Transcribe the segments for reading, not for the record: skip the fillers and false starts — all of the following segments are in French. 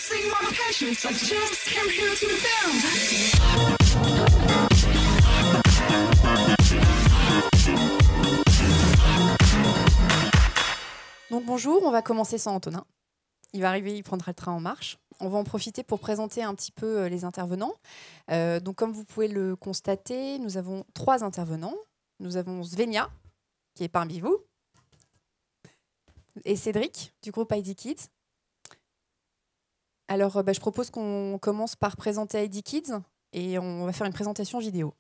See my patience, I just came here to defend. Donc bonjour, on va commencer sans Antonin. Il va arriver, il prendra le train en marche. On va en profiter pour présenter un petit peu les intervenants. Donc comme vous pouvez le constater, nous avons 3 intervenants. Nous avons Svenja, qui est parmi vous, et Cédric, du groupe ID Kids. Alors je propose qu'on commence par présenter ID Kids et on va faire une présentation vidéo.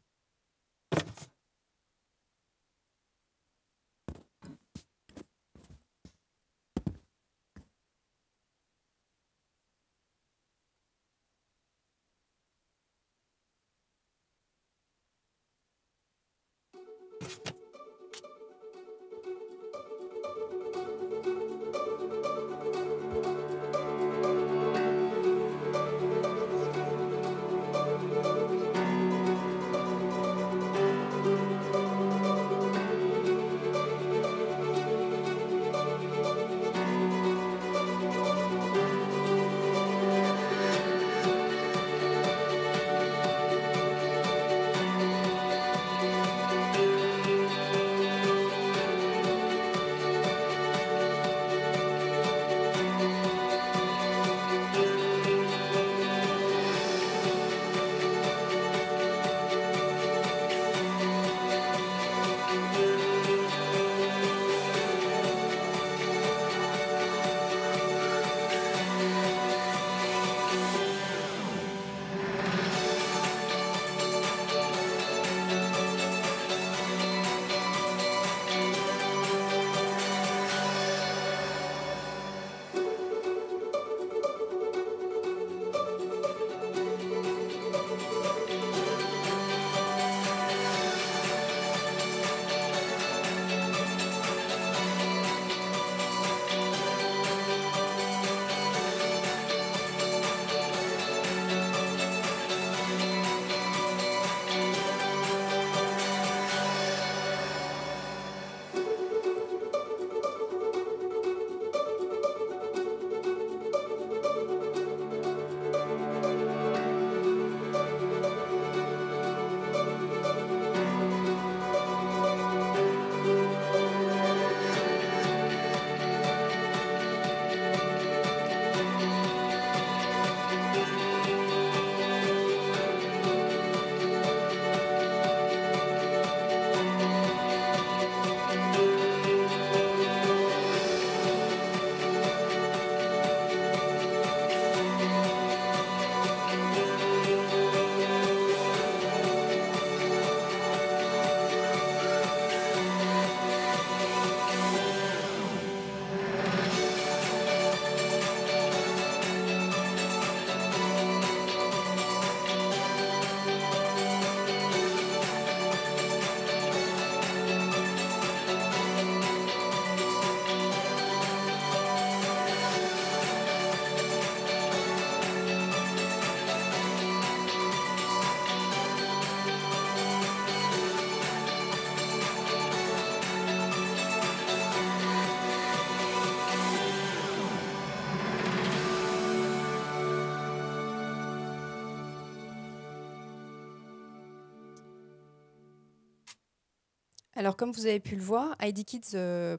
Alors, comme vous avez pu le voir, ID Kids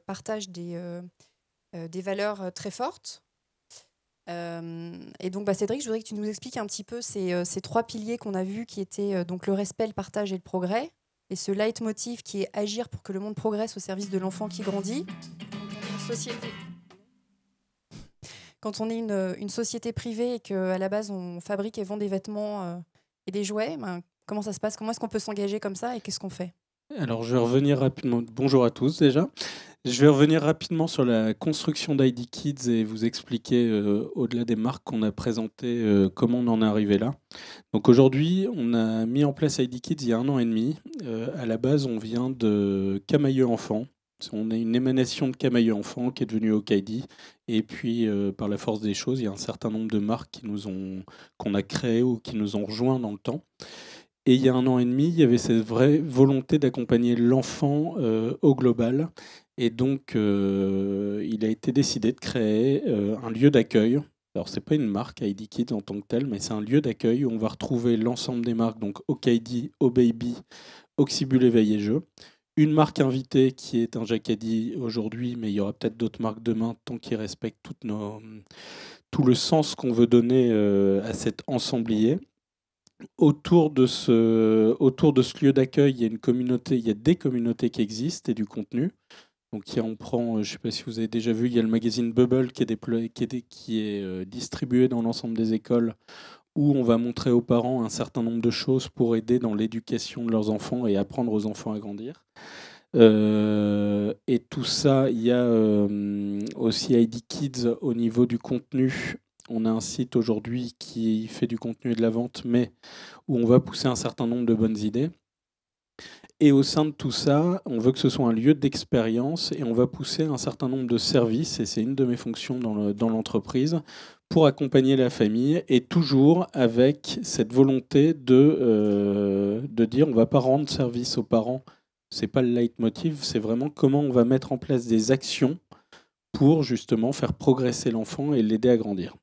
partage des valeurs très fortes. Et donc, Cédric, je voudrais que tu nous expliques un petit peu ces 3 piliers qu'on a vus, qui étaient donc le respect, le partage et le progrès, et ce leitmotiv qui est agir pour que le monde progresse au service de l'enfant qui grandit. Quand on est une société privée et qu'à la base, on fabrique et vend des vêtements et des jouets, comment ça se passe? Comment est-ce qu'on peut s'engager comme ça et qu'est-ce qu'on fait? Alors, je vais revenir rapidement. Bonjour à tous déjà. Je vais revenir rapidement sur la construction d'ID Kids et vous expliquer, au-delà des marques qu'on a présentées, comment on en est arrivé là. Donc aujourd'hui, on a mis en place ID Kids il y a 1 an et demi. À la base, on vient de Camailleux Enfants. On est une émanation de Camailleux Enfants qui est devenue OKID. Et puis, par la force des choses, il y a un certain nombre de marques qu'on a créées ou qui nous ont rejoints dans le temps. Et il y a 1 an et demi, il y avait cette vraie volonté d'accompagner l'enfant au global. Et donc, il a été décidé de créer un lieu d'accueil Alors, c'est pas une marque ID Kids en tant que telle, mais c'est un lieu d'accueil où on va retrouver l'ensemble des marques, donc OKD, OBaby, Oxybul Éveil et Jeux. Une marque invitée qui est un Jacadi aujourd'hui, mais il y aura peut-être d'autres marques demain, tant qu'ils respectent tout le sens qu'on veut donner à cet ensemblier. Autour de ce lieu d'accueil, il y a une communauté, il y a des communautés qui existent et du contenu. Donc, on prend, je ne sais pas si vous avez déjà vu, il y a le magazine Bubble qui est distribué dans l'ensemble des écoles, où on va montrer aux parents un certain nombre de choses pour aider dans l'éducation de leurs enfants et apprendre aux enfants à grandir. Et tout ça, il y a aussi ID Kids au niveau du contenu. On a un site aujourd'hui qui fait du contenu et de la vente, mais où on va pousser un certain nombre de bonnes idées. Et au sein de tout ça, on veut que ce soit un lieu d'expérience et on va pousser un certain nombre de services, et c'est une de mes fonctions dans l'entreprise, pour accompagner la famille, et toujours avec cette volonté de dire on ne va pas rendre service aux parents. C'est pas le leitmotiv, c'est vraiment comment on va mettre en place des actions pour justement faire progresser l'enfant et l'aider à grandir.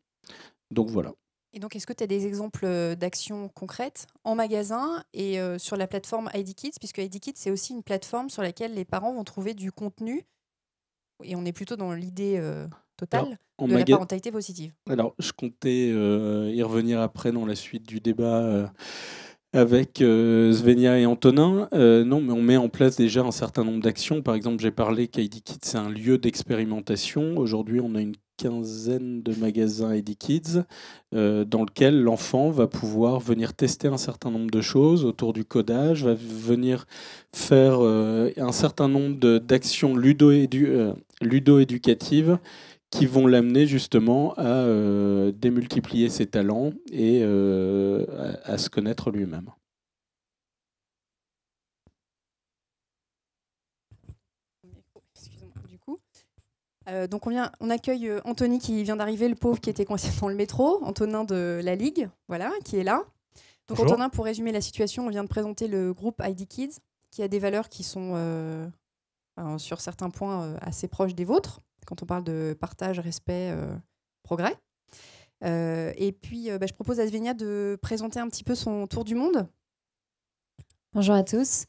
Donc voilà. Et donc, est-ce que tu as des exemples d'actions concrètes en magasin et sur la plateforme ID Kids, puisque ID Kids, c'est aussi une plateforme sur laquelle les parents vont trouver du contenu, et on est plutôt dans l'idée totale de la parentalité positive. Alors, je comptais y revenir après dans la suite du débat avec Svenja et Antonin. Non, mais on met en place déjà un certain nombre d'actions. Par exemple, j'ai parlé qu'ID Kids, c'est un lieu d'expérimentation. Aujourd'hui, on a une quinzaine de magasins ID Kids dans lequel l'enfant va pouvoir venir tester un certain nombre de choses autour du codage, va venir faire un certain nombre d'actions ludo-éducatives qui vont l'amener justement à démultiplier ses talents et à se connaître lui-même. Donc on accueille Anthony qui vient d'arriver, le pauvre qui était coincé dans le métro, Antonin de la Ligue, voilà, qui est là. Donc bonjour. Antonin, pour résumer la situation, on vient de présenter le groupe ID Kids, qui a des valeurs qui sont sur certains points assez proches des vôtres, quand on parle de partage, respect, progrès. Et puis je propose à Svenja de présenter un petit peu son tour du monde. Bonjour à tous.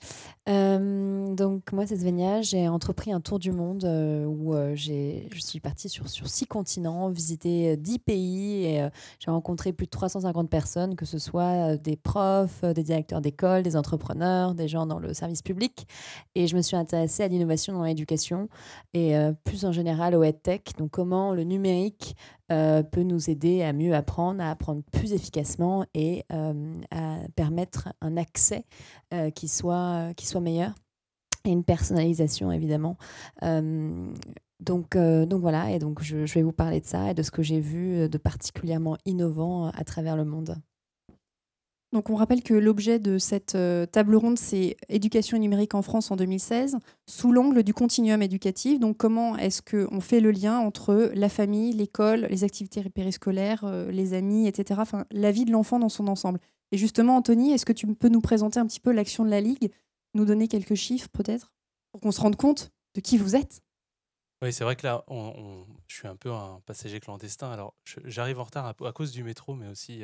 Donc moi c'est Svenja, j'ai entrepris un tour du monde où je suis partie sur 6 continents, visité 10 pays et j'ai rencontré plus de 350 personnes, que ce soit des profs, des directeurs d'école, des entrepreneurs, des gens dans le service public, et je me suis intéressée à l'innovation dans l'éducation et plus en général au EdTech, donc comment le numérique peut nous aider à mieux apprendre, à apprendre plus efficacement et à permettre un accès qui soit meilleur, et une personnalisation évidemment. Donc voilà, et donc je vais vous parler de ça et de ce que j'ai vu de particulièrement innovant à travers le monde. Donc on rappelle que l'objet de cette table ronde, c'est éducation numérique en France en 2016, sous l'angle du continuum éducatif. Donc comment est-ce qu'on fait le lien entre la famille, l'école, les activités périscolaires, les amis, etc. Enfin, la vie de l'enfant dans son ensemble. Et justement, Anthony, est-ce que tu peux nous présenter un petit peu l'action de la Ligue, nous donner quelques chiffres peut-être, pour qu'on se rende compte de qui vous êtes? Oui, c'est vrai que là, je suis un peu un passager clandestin. Alors, j'arrive en retard à cause du métro, mais aussi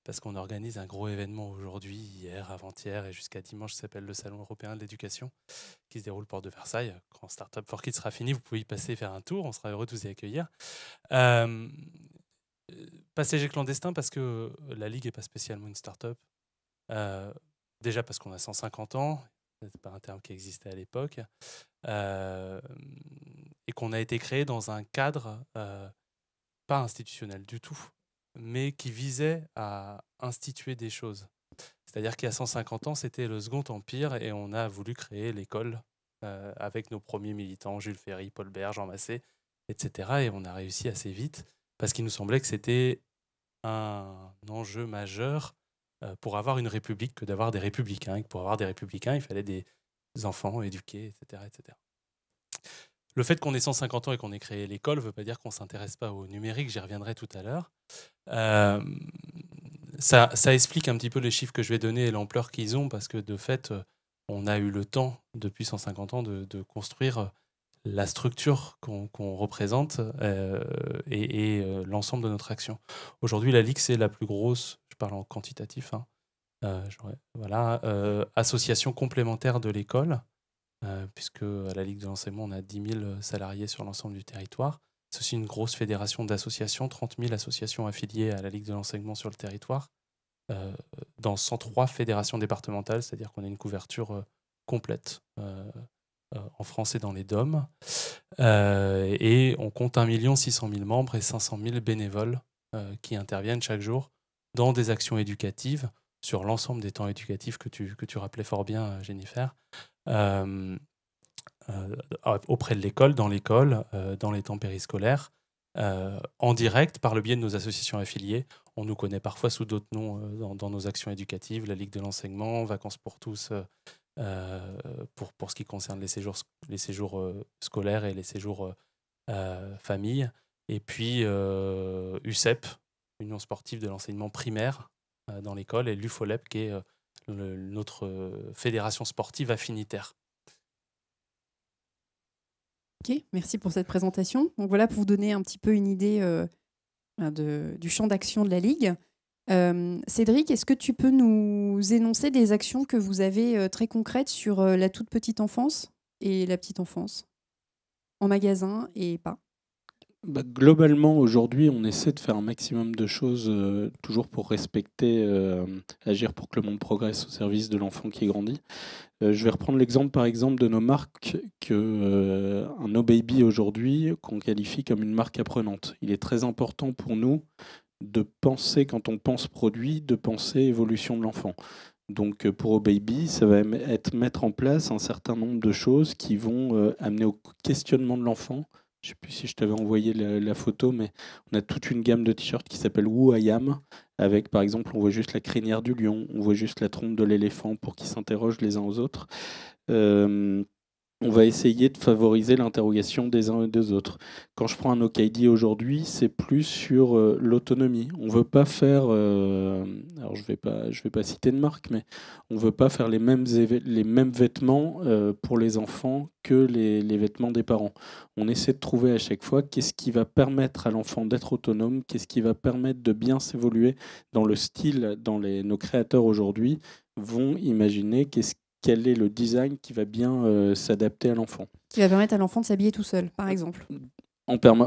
parce qu'on organise un gros événement aujourd'hui, hier, avant-hier et jusqu'à dimanche, qui s'appelle le Salon européen de l'éducation, qui se déroule porte de Versailles. Quand Startup for Kids sera fini, vous pouvez y passer faire un tour. On sera heureux de vous y accueillir. Passager clandestin parce que la Ligue n'est pas spécialement une start-up. Déjà parce qu'on a 150 ans, c'est pas un terme qui existait à l'époque, et qu'on a été créé dans un cadre pas institutionnel du tout, mais qui visait à instituer des choses. C'est-à-dire qu'il y a 150 ans, c'était le Second Empire et on a voulu créer l'école avec nos premiers militants, Jules Ferry, Paul Bert, Jean Massé, etc. Et on a réussi assez vite parce qu'il nous semblait que c'était un enjeu majeur pour avoir une république que d'avoir des républicains. Et pour avoir des républicains, il fallait des enfants éduqués, etc., etc. Le fait qu'on ait 150 ans et qu'on ait créé l'école ne veut pas dire qu'on ne s'intéresse pas au numérique, j'y reviendrai tout à l'heure. Ça explique un petit peu les chiffres que je vais donner et l'ampleur qu'ils ont, parce que de fait, on a eu le temps, depuis 150 ans, de construire la structure qu'on représente et l'ensemble de notre action. Aujourd'hui, la Ligue, c'est la plus grosse, je parle en quantitatif, hein, voilà, association complémentaire de l'école, puisque à la Ligue de l'enseignement, on a 10 000 salariés sur l'ensemble du territoire. C'est aussi une grosse fédération d'associations, 30 000 associations affiliées à la Ligue de l'enseignement sur le territoire, dans 103 fédérations départementales, c'est-à-dire qu'on a une couverture complète en France et dans les DOM. Et on compte 1 600 000 membres et 500 000 bénévoles qui interviennent chaque jour dans des actions éducatives sur l'ensemble des temps éducatifs que tu rappelais fort bien, Jennifer, auprès de l'école, dans les temps périscolaires, en direct par le biais de nos associations affiliées. On nous connaît parfois sous d'autres noms dans nos actions éducatives, la Ligue de l'enseignement, Vacances pour tous, pour ce qui concerne les séjours scolaires et les séjours famille. Et puis UCEP, Union sportive de l'enseignement primaire dans l'école, et l'UFOLEP, qui est notre fédération sportive affinitaire. Ok, merci pour cette présentation. Donc voilà, pour vous donner un petit peu une idée du champ d'action de la Ligue. Cédric, est-ce que tu peux nous énoncer des actions que vous avez très concrètes sur la toute petite enfance et la petite enfance, en magasin et pas? Globalement, aujourd'hui, on essaie de faire un maximum de choses, toujours pour respecter, agir pour que le monde progresse au service de l'enfant qui grandit. Je vais reprendre l'exemple, par exemple, de nos marques, un No Baby aujourd'hui, qu'on qualifie comme une marque apprenante. Il est très important pour nous de penser, quand on pense produit, de penser évolution de l'enfant. Donc pour Oh Baby, ça va être mettre en place un certain nombre de choses qui vont amener au questionnement de l'enfant. Je ne sais plus si je t'avais envoyé la photo, mais on a toute une gamme de t-shirts qui s'appelle Who I Am, avec par exemple, on voit juste la crinière du lion, on voit juste la trompe de l'éléphant pour qu'ils s'interrogent les uns aux autres. On va essayer de favoriser l'interrogation des uns et des autres. Quand je prends un OKD aujourd'hui, c'est plus sur l'autonomie. On veut pas faire, alors je vais pas citer de marque, mais on veut pas faire les mêmes vêtements pour les enfants que les vêtements des parents. On essaie de trouver à chaque fois qu'est-ce qui va permettre à l'enfant d'être autonome, qu'est-ce qui va permettre de bien s'évoluer dans le style, nos créateurs aujourd'hui vont imaginer quel est le design qui va bien s'adapter à l'enfant. Qui va permettre à l'enfant de s'habiller tout seul, par exemple.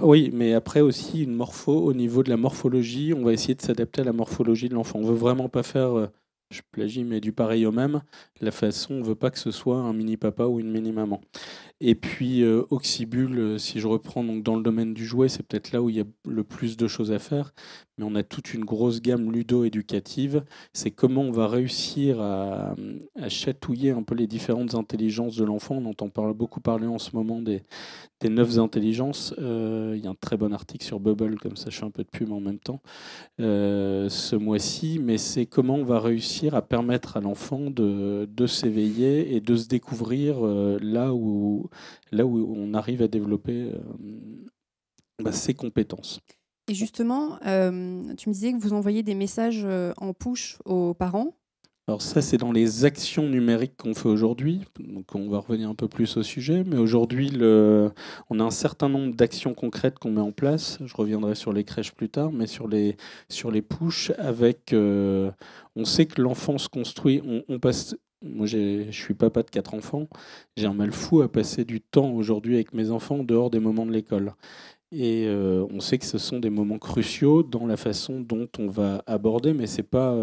Oui, mais après aussi une au niveau de la morphologie, on va essayer de s'adapter à la morphologie de l'enfant. On veut vraiment pas faire, je plagie, mais du pareil au même. La façon, on veut pas que ce soit un mini papa ou une mini maman. Et puis Oxybul, si je reprends donc dans le domaine du jouet, c'est peut-être là où il y a le plus de choses à faire, mais on a toute une grosse gamme ludo-éducative. C'est comment on va réussir à chatouiller un peu les différentes intelligences de l'enfant. On entend beaucoup parler en ce moment des 9 intelligences. Il y a un très bon article sur Bubble, comme ça je fais un peu de pub en même temps, ce mois-ci, mais c'est comment on va réussir à permettre à l'enfant de s'éveiller et de se découvrir là où on arrive à développer ses compétences. Et justement, tu me disais que vous envoyez des messages en push aux parents. Alors ça, c'est dans les actions numériques qu'on fait aujourd'hui. Donc on va revenir un peu plus au sujet. Mais aujourd'hui, on a un certain nombre d'actions concrètes qu'on met en place. Je reviendrai sur les crèches plus tard, mais sur les push avec... on sait que l'enfant se construit... On passe... Moi, je suis papa de 4 enfants. J'ai un mal fou à passer du temps aujourd'hui avec mes enfants en dehors des moments de l'école. Et on sait que ce sont des moments cruciaux dans la façon dont on va aborder, mais c'est pas...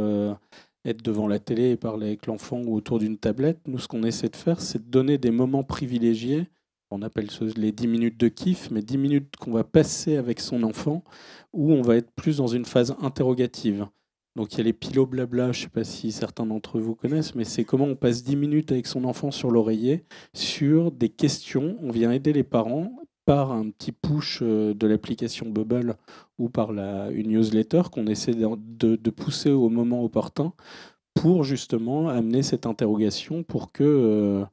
être devant la télé et parler avec l'enfant ou autour d'une tablette. Nous, ce qu'on essaie de faire, c'est de donner des moments privilégiés. On appelle ça les 10 minutes de kiff, mais 10 minutes qu'on va passer avec son enfant, où on va être plus dans une phase interrogative. Donc il y a les pilots blabla, je ne sais pas si certains d'entre vous connaissent, mais c'est comment on passe 10 minutes avec son enfant sur l'oreiller, sur des questions. On vient aider les parents par un petit push de l'application Bubble ou par une newsletter qu'on essaie de pousser au moment opportun pour justement amener cette interrogation pour que,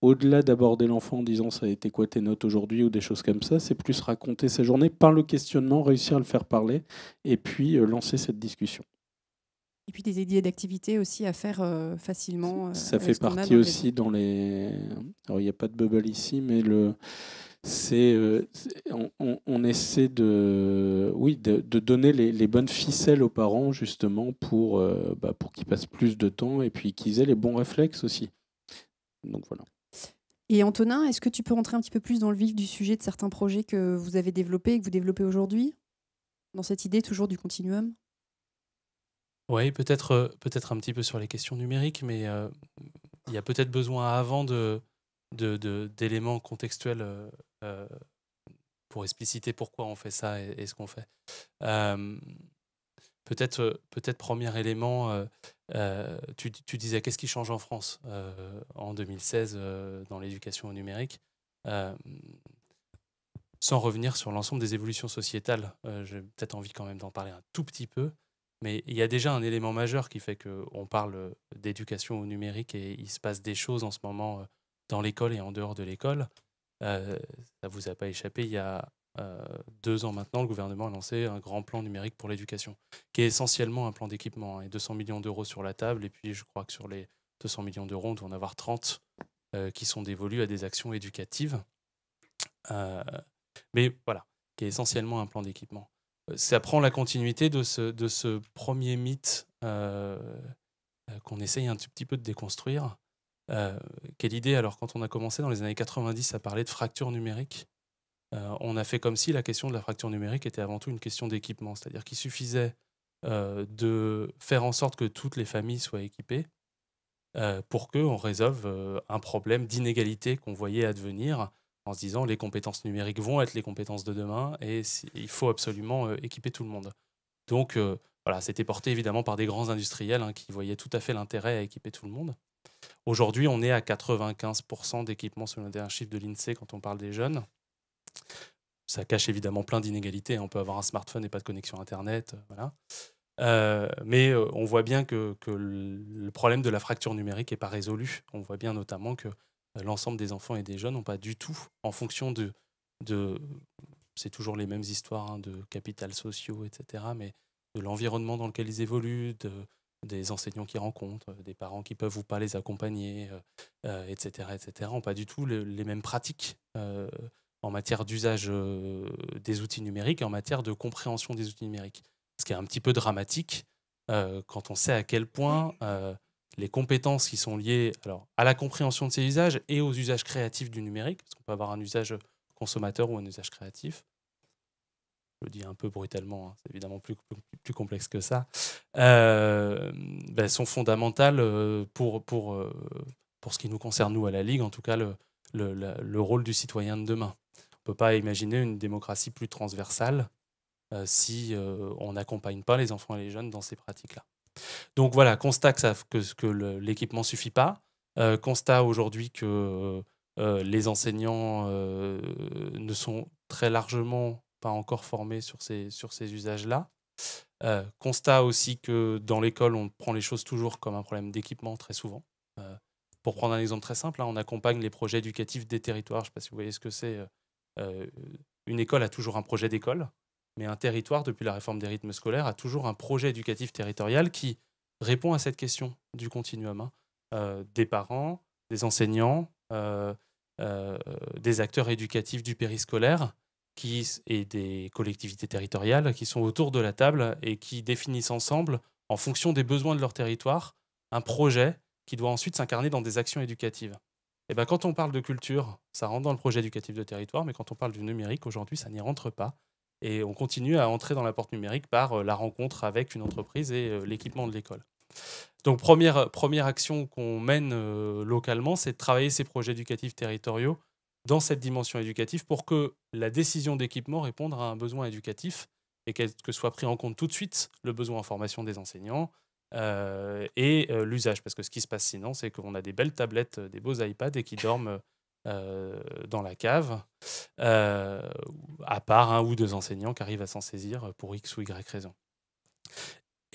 au-delà d'aborder l'enfant en disant ça a été quoi tes notes aujourd'hui ou des choses comme ça, c'est plus raconter sa journée par le questionnement, réussir à le faire parler et puis lancer cette discussion. Et puis des idées d'activités aussi à faire facilement. Ça fait partie aussi dans les... Alors il n'y a pas de Bubble ici, mais On essaie de donner les bonnes ficelles aux parents, justement, pour qu'ils passent plus de temps et puis qu'ils aient les bons réflexes aussi. Donc voilà. Et Antonin, est-ce que tu peux rentrer un petit peu plus dans le vif du sujet de certains projets que vous avez développés et que vous développez aujourd'hui, dans cette idée toujours du continuum? Oui, peut-être un petit peu sur les questions numériques, mais il y a peut-être besoin avant d'éléments contextuels euh, pour expliciter pourquoi on fait ça et ce qu'on fait. Euh, Peut-être premier élément, tu disais qu'est-ce qui change en France en 2016 dans l'éducation au numérique. Euh, Sans revenir sur l'ensemble des évolutions sociétales, j'ai peut-être envie quand même d'en parler un tout petit peu, mais il y a déjà un élément majeur qui fait qu'on parle d'éducation au numérique et il se passe des choses en ce moment dans l'école et en dehors de l'école. Ça ne vous a pas échappé, il y a 2 ans maintenant, le gouvernement a lancé un grand plan numérique pour l'éducation, qui est essentiellement un plan d'équipement, et 200 millions d'euros sur la table, et puis je crois que sur les 200 millions d'euros, on doit en avoir 30 qui sont dévolus à des actions éducatives. Mais voilà, qui est essentiellement un plan d'équipement. Ça prend la continuité de ce premier mythe qu'on essaye un tout petit peu de déconstruire. Quelle idée, alors quand on a commencé dans les années 90 à parler de fracture numérique, on a fait comme si la question de la fracture numérique était avant tout une question d'équipement, c'est-à-dire qu'il suffisait de faire en sorte que toutes les familles soient équipées pour qu'on résolve un problème d'inégalité qu'on voyait advenir en se disant les compétences numériques vont être les compétences de demain et il faut absolument équiper tout le monde. Donc voilà, c'était porté évidemment par des grands industriels qui voyaient tout à fait l'intérêt à équiper tout le monde. Aujourd'hui, on est à 95% d'équipement selon un chiffre de l'INSEE quand on parle des jeunes. Ça cache évidemment plein d'inégalités. On peut avoir un smartphone et pas de connexion Internet. Voilà. Mais on voit bien que le problème de la fracture numérique n'est pas résolu. On voit bien notamment que l'ensemble des enfants et des jeunes n'ont pas du tout, en fonction de c'est toujours les mêmes histoires de capital sociaux, etc., mais de l'environnement dans lequel ils évoluent, des enseignants qu'ils rencontrent, des parents qui peuvent ou pas les accompagner, etc., etc., n'ont pas du tout les mêmes pratiques en matière d'usage des outils numériques et en matière de compréhension des outils numériques. Ce qui est un petit peu dramatique quand on sait à quel point les compétences qui sont liées à la compréhension de ces usages et aux usages créatifs du numérique, parce qu'on peut avoir un usage consommateur ou un usage créatif, je le dis un peu brutalement, c'est évidemment plus complexe que ça, sont fondamentales pour ce qui nous concerne, nous, à la Ligue, en tout cas le rôle du citoyen de demain. On ne peut pas imaginer une démocratie plus transversale si on n'accompagne pas les enfants et les jeunes dans ces pratiques-là. Donc voilà, constat que l'équipement ne suffit pas. Constat aujourd'hui que les enseignants ne sont très largement pas encore formés sur ces usages-là. Constat aussi que dans l'école, on prend les choses toujours comme un problème d'équipement très souvent. Pour prendre un exemple très simple, on accompagne les projets éducatifs des territoires. Je ne sais pas si vous voyez ce que c'est. Une école a toujours un projet d'école, mais un territoire, depuis la réforme des rythmes scolaires, a toujours un projet éducatif territorial qui répond à cette question du continuum. Des parents, des enseignants, des acteurs éducatifs du périscolaire et des collectivités territoriales qui sont autour de la table et qui définissent ensemble, en fonction des besoins de leur territoire, un projet qui doit ensuite s'incarner dans des actions éducatives. Et ben, quand on parle de culture, ça rentre dans le projet éducatif de territoire, mais quand on parle du numérique, aujourd'hui, ça n'y rentre pas. Et on continue à entrer dans la porte numérique par la rencontre avec une entreprise et l'équipement de l'école. Donc, première action qu'on mène localement, c'est de travailler ces projets éducatifs territoriaux dans cette dimension éducative pour que la décision d'équipement réponde à un besoin éducatif et que soit pris en compte tout de suite le besoin en formation des enseignants et l'usage. Parce que ce qui se passe sinon, c'est qu'on a des belles tablettes, des beaux iPads et qui dorment dans la cave, à part 1 ou 2 enseignants qui arrivent à s'en saisir pour X ou Y raison.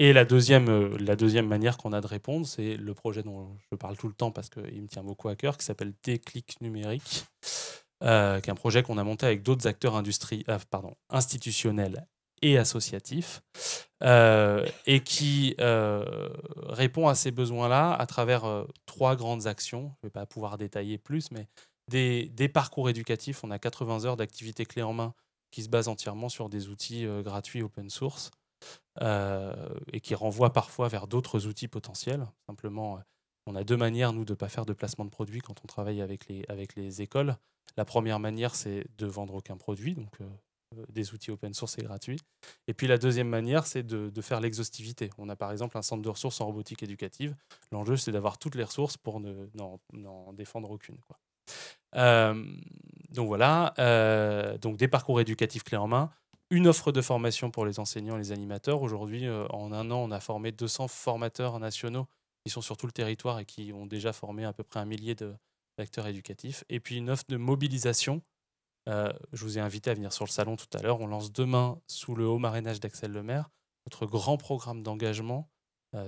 Et la deuxième manière qu'on a de répondre, c'est le projet dont je parle tout le temps parce qu'il me tient beaucoup à cœur, qui s'appelle Déclic numérique, qui est un projet qu'on a monté avec d'autres acteurs institutionnels et associatifs, et qui répond à ces besoins-là à travers 3 grandes actions. Je ne vais pas pouvoir détailler plus, mais des parcours éducatifs. On a 80 heures d'activités clés en main qui se basent entièrement sur des outils gratuits open source et qui renvoient parfois vers d'autres outils potentiels. Simplement, on a deux manières, nous, de ne pas faire de placement de produits quand on travaille avec les écoles. La première manière, c'est de vendre aucun produit, donc des outils open source et gratuits. Et puis la deuxième manière, c'est de faire l'exhaustivité. On a par exemple un centre de ressources en robotique éducative. L'enjeu, c'est d'avoir toutes les ressources pour n'en défendre aucune, quoi. Donc voilà, donc des parcours éducatifs clés en main, une offre de formation pour les enseignants et les animateurs. Aujourd'hui, en un an, on a formé 200 formateurs nationaux qui sont sur tout le territoire et qui ont déjà formé à peu près 1 millier d'acteurs éducatifs. Et puis une offre de mobilisation. Je vous ai invité à venir sur le salon tout à l'heure. On lance demain, sous le haut marrainage d'Axel Lemaire, notre grand programme d'engagement,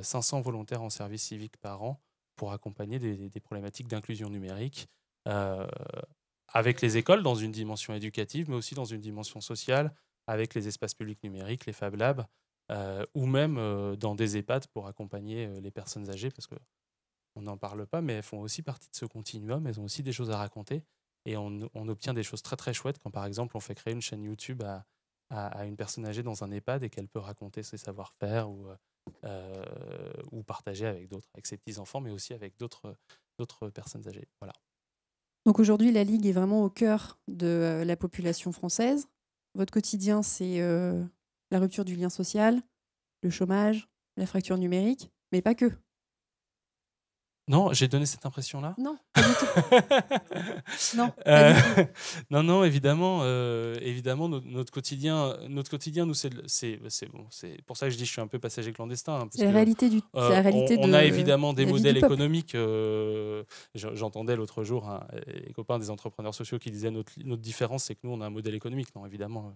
500 volontaires en service civique par an pour accompagner des problématiques d'inclusion numérique avec les écoles dans une dimension éducative, mais aussi dans une dimension sociale, avec les espaces publics numériques, les Fab Labs, ou même dans des EHPAD pour accompagner les personnes âgées, parce qu'on n'en parle pas, mais elles font aussi partie de ce continuum, elles ont aussi des choses à raconter, et on obtient des choses très très chouettes quand par exemple on fait créer une chaîne YouTube à une personne âgée dans un EHPAD et qu'elle peut raconter ses savoir-faire ou partager avec d'autres, avec ses petits-enfants, mais aussi avec d'autres personnes âgées. Voilà. Donc aujourd'hui, la Ligue est vraiment au cœur de la population française. Votre quotidien, c'est la rupture du lien social, le chômage, la fracture numérique, mais pas que. Non, j'ai donné cette impression-là. Non, pas du tout. Non, pas du tout. Non, évidemment, notre quotidien, nous, c'est bon, c'est pour ça que je dis que je suis un peu passager clandestin. Parce C'est la que, réalité c'est la réalité on a évidemment des de la vie modèles du peuple. économiques. J'entendais l'autre jour les copains des entrepreneurs sociaux qui disaient notre différence, c'est que nous, on a un modèle économique. Non, évidemment,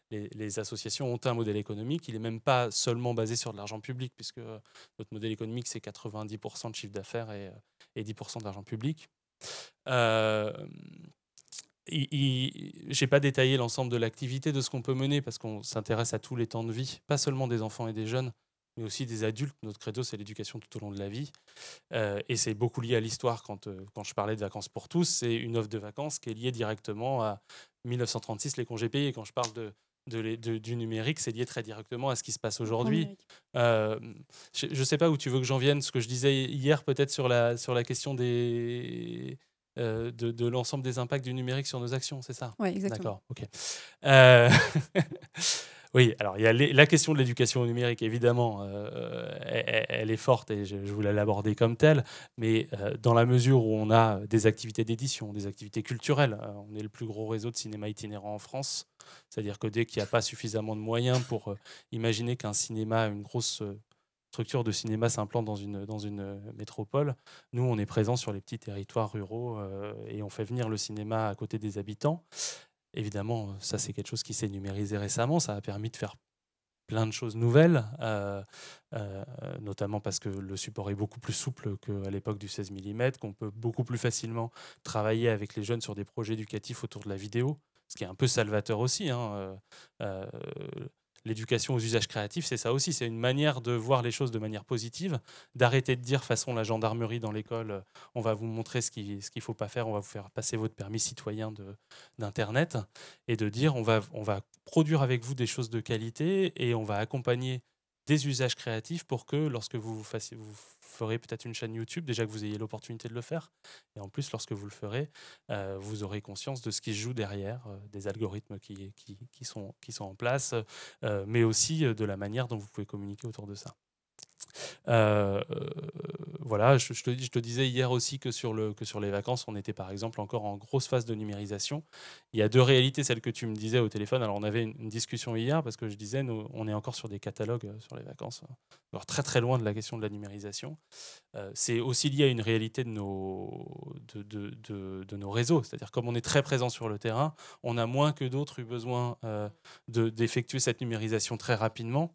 les associations ont un modèle économique. Il n'est même pas seulement basé sur de l'argent public, puisque notre modèle économique, c'est 90% de chiffre d'affaires et 10% d'argent public. Je n'ai pas détaillé l'ensemble de l'activité de ce qu'on peut mener parce qu'on s'intéresse à tous les temps de vie, pas seulement des enfants et des jeunes, mais aussi des adultes. Notre credo, c'est l'éducation tout au long de la vie. Et c'est beaucoup lié à l'histoire. Quand je parlais de Vacances pour tous, c'est une offre de vacances qui est liée directement à 1936, les congés payés. Quand je parle du numérique, c'est lié très directement à ce qui se passe aujourd'hui. Je ne sais pas où tu veux que j'en vienne. Ce que je disais hier, peut-être sur la question de l'ensemble des impacts du numérique sur nos actions, c'est ça? Oui, exactement. D'accord, ok. Oui, alors il y a la question de l'éducation au numérique, évidemment, elle est forte et je voulais l'aborder comme telle, mais dans la mesure où on a des activités d'édition, des activités culturelles, on est le plus gros réseau de cinéma itinérant en France, c'est-à-dire que dès qu'il n'y a pas suffisamment de moyens pour imaginer qu'un cinéma, une grosse structure de cinéma s'implante dans une métropole, nous on est présent sur les petits territoires ruraux et on fait venir le cinéma à côté des habitants. Évidemment, ça c'est quelque chose qui s'est numérisé récemment, ça a permis de faire plein de choses nouvelles, notamment parce que le support est beaucoup plus souple qu'à l'époque du 16 mm, qu'on peut beaucoup plus facilement travailler avec les jeunes sur des projets éducatifs autour de la vidéo, ce qui est un peu salvateur aussi. L'éducation aux usages créatifs, c'est ça aussi, c'est une manière de voir les choses de manière positive, d'arrêter de dire façon la gendarmerie dans l'école, on va vous montrer ce qu'il ne faut pas faire, on va vous faire passer votre permis citoyen d'Internet, et de dire on va produire avec vous des choses de qualité et on va accompagner des usages créatifs pour que lorsque vous ferez peut-être une chaîne YouTube, déjà que vous ayez l'opportunité de le faire, et en plus lorsque vous le ferez, vous aurez conscience de ce qui se joue derrière, des algorithmes qui sont en place, mais aussi de la manière dont vous pouvez communiquer autour de ça. Voilà, je te disais hier aussi que sur les vacances, on était par exemple encore en grosse phase de numérisation. Il y a deux réalités, celle que tu me disais au téléphone. Alors on avait une discussion hier parce que je disais, on est encore sur des catalogues sur les vacances, alors très très loin de la question de la numérisation. C'est aussi lié à une réalité de nos réseaux. C'est-à-dire comme on est très présent sur le terrain, on a moins que d'autres eu besoin d'effectuer cette numérisation très rapidement.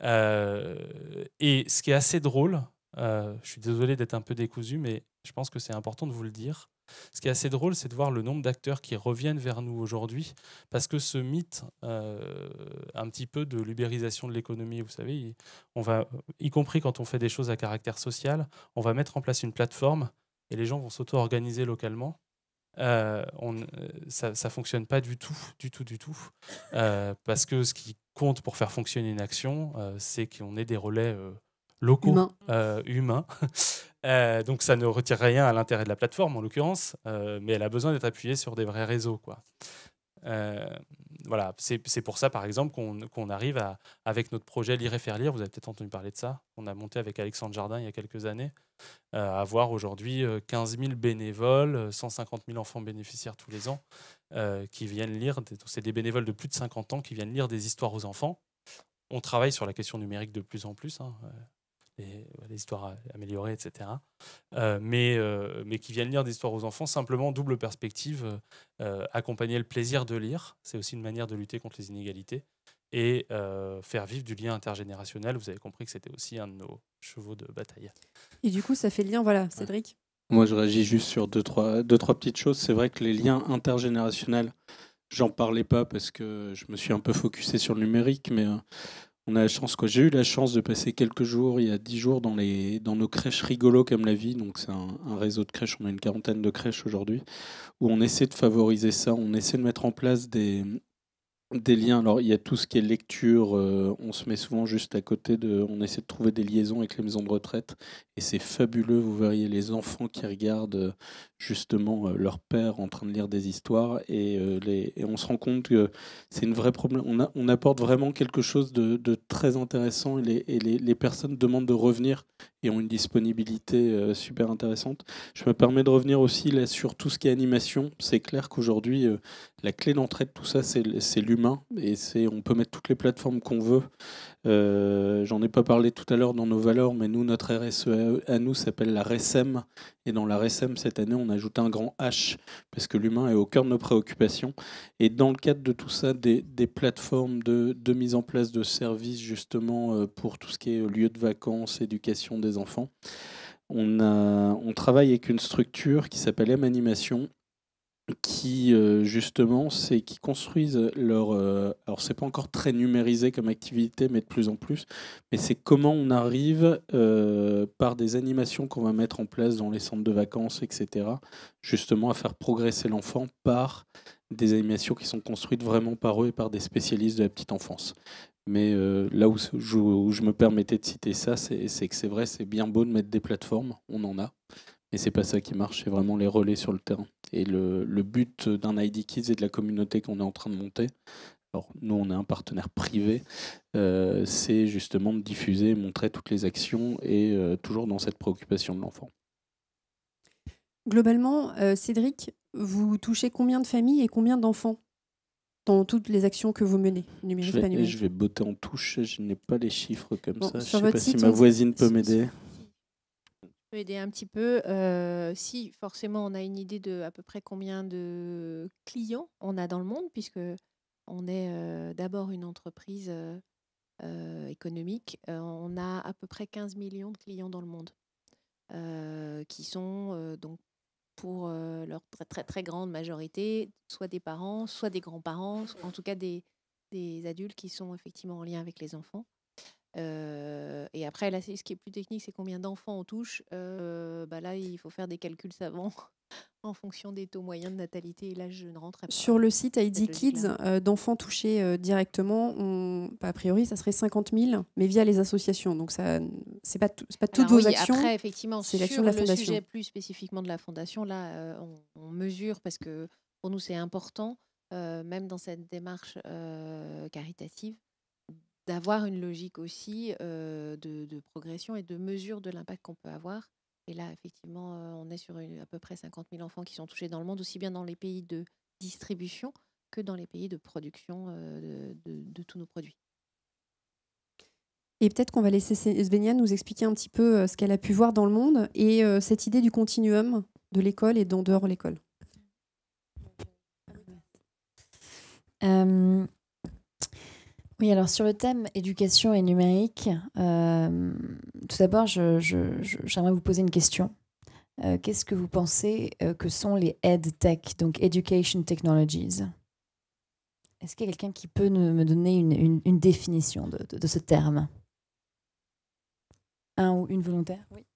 Et ce qui est assez drôle, je suis désolé d'être un peu décousu, mais je pense que c'est important de vous le dire. Ce qui est assez drôle, c'est de voir le nombre d'acteurs qui reviennent vers nous aujourd'hui, parce que ce mythe, un petit peu de l'ubérisation de l'économie, vous savez, y compris quand on fait des choses à caractère social, on va mettre en place une plateforme et les gens vont s'auto-organiser localement. Ça fonctionne pas du tout. Parce que ce qui compte pour faire fonctionner une action, c'est qu'on ait des relais locaux, humains. Donc ça ne retire rien à l'intérêt de la plateforme en l'occurrence, mais elle a besoin d'être appuyée sur des vrais réseaux, quoi. Voilà, c'est pour ça par exemple qu'on arrive avec notre projet Lire et faire lire, vous avez peut-être entendu parler de ça, on a monté avec Alexandre Jardin il y a quelques années, à avoir aujourd'hui 15 000 bénévoles, 150 000 enfants bénéficiaires tous les ans qui viennent lire, c'est des bénévoles de plus de 50 ans qui viennent lire des histoires aux enfants. On travaille sur la question numérique de plus en plus, hein, les histoires améliorées, etc. Mais qui viennent lire des histoires aux enfants, simplement double perspective, accompagner le plaisir de lire, c'est aussi une manière de lutter contre les inégalités, et faire vivre du lien intergénérationnel. Vous avez compris que c'était aussi un de nos chevaux de bataille. Et du coup, ça fait le lien, voilà, Cédric. Moi, je réagis juste sur deux, trois petites choses. C'est vrai que les liens intergénérationnels, j'en parlais pas parce que je me suis un peu focusé sur le numérique, mais on a la chance, quoi. J'ai eu la chance de passer quelques jours, il y a 10 jours, dans nos crèches Rigolo comme la vie. Donc c'est un réseau de crèches, on a une 40aine de crèches aujourd'hui, où on essaie de favoriser ça, on essaie de mettre en place des liens. Alors il y a tout ce qui est lecture, on se met souvent juste à côté on essaie de trouver des liaisons avec les maisons de retraite, et c'est fabuleux. Vous verriez les enfants qui regardent justement leur père en train de lire des histoires, et on se rend compte que c'est une vraie problème. On apporte vraiment quelque chose de très intéressant, et les personnes demandent de revenir et ont une disponibilité super intéressante. Je me permets de revenir aussi là sur tout ce qui est animation. C'est clair qu'aujourd'hui, la clé d'entrée de tout ça, c'est l'humain, et on peut mettre toutes les plateformes qu'on veut. J'en ai pas parlé tout à l'heure dans nos valeurs, mais nous, notre RSE à nous s'appelle la RSM, et dans la RSM cette année, on a ajouté un grand H parce que l'humain est au cœur de nos préoccupations. Et dans le cadre de tout ça, des plateformes de mise en place de services justement pour tout ce qui est lieu de vacances, éducation des enfants, on travaille avec une structure qui s'appelle M-Animation, qui justement qui construisent leur alors c'est pas encore très numérisé comme activité, mais de plus en plus, mais c'est comment on arrive par des animations qu'on va mettre en place dans les centres de vacances, etc., justement à faire progresser l'enfant par des animations qui sont construites vraiment par eux et par des spécialistes de la petite enfance. Mais là où je me permettais de citer ça, c'est que c'est vrai, c'est bien beau de mettre des plateformes, on en a, mais c'est pas ça qui marche, c'est vraiment les relais sur le terrain. Et le but d'un ID Kids et de la communauté qu'on est en train de monter, alors nous on est un partenaire privé, c'est justement de diffuser, montrer toutes les actions, et toujours dans cette préoccupation de l'enfant. Globalement, Cédric, vous touchez combien de familles et combien d'enfants dans toutes les actions que vous menez, numérique, pas numérique? Je vais botter en touche, je n'ai pas les chiffres comme ça. Je sur sais votre pas si site, ma voisine peut m'aider. Peut aider un petit peu. Si forcément on a une idée de à peu près combien de clients on a dans le monde, puisque on est d'abord une entreprise économique. On a à peu près 15 millions de clients dans le monde qui sont donc pour leur très, très, très grande majorité, soit des parents, soit des grands-parents, en tout cas des adultes qui sont effectivement en lien avec les enfants. Et après, là, ce qui est plus technique, c'est combien d'enfants on touche. Là, il faut faire des calculs savants en fonction des taux moyens de natalité. Et là, je ne rentrerai pas. Sur le site ID cette Kids, logique-là. d'enfants touchés directement, a priori, ça serait 50 000, mais via les associations. Donc, c'est pas toutes Alors vos oui, actions. après, effectivement, c'est sur l'action de la le fondation. sujet plus spécifiquement de la fondation, là, on mesure, parce que pour nous, c'est important, même dans cette démarche caritative, d'avoir une logique aussi de progression et de mesure de l'impact qu'on peut avoir. Et là, effectivement, on est sur à peu près 50 000 enfants qui sont touchés dans le monde, aussi bien dans les pays de distribution que dans les pays de production de tous nos produits. Et peut-être qu'on va laisser Svenia nous expliquer un petit peu ce qu'elle a pu voir dans le monde et cette idée du continuum de l'école et d'en dehors de l'école. Oui, alors sur le thème éducation et numérique, tout d'abord, j'aimerais vous poser une question. Qu'est-ce que vous pensez que sont les EdTech, donc Education Technologies? Est-ce qu'il y a quelqu'un qui peut me donner une définition de ce terme? Un ou une volontaire? Oui.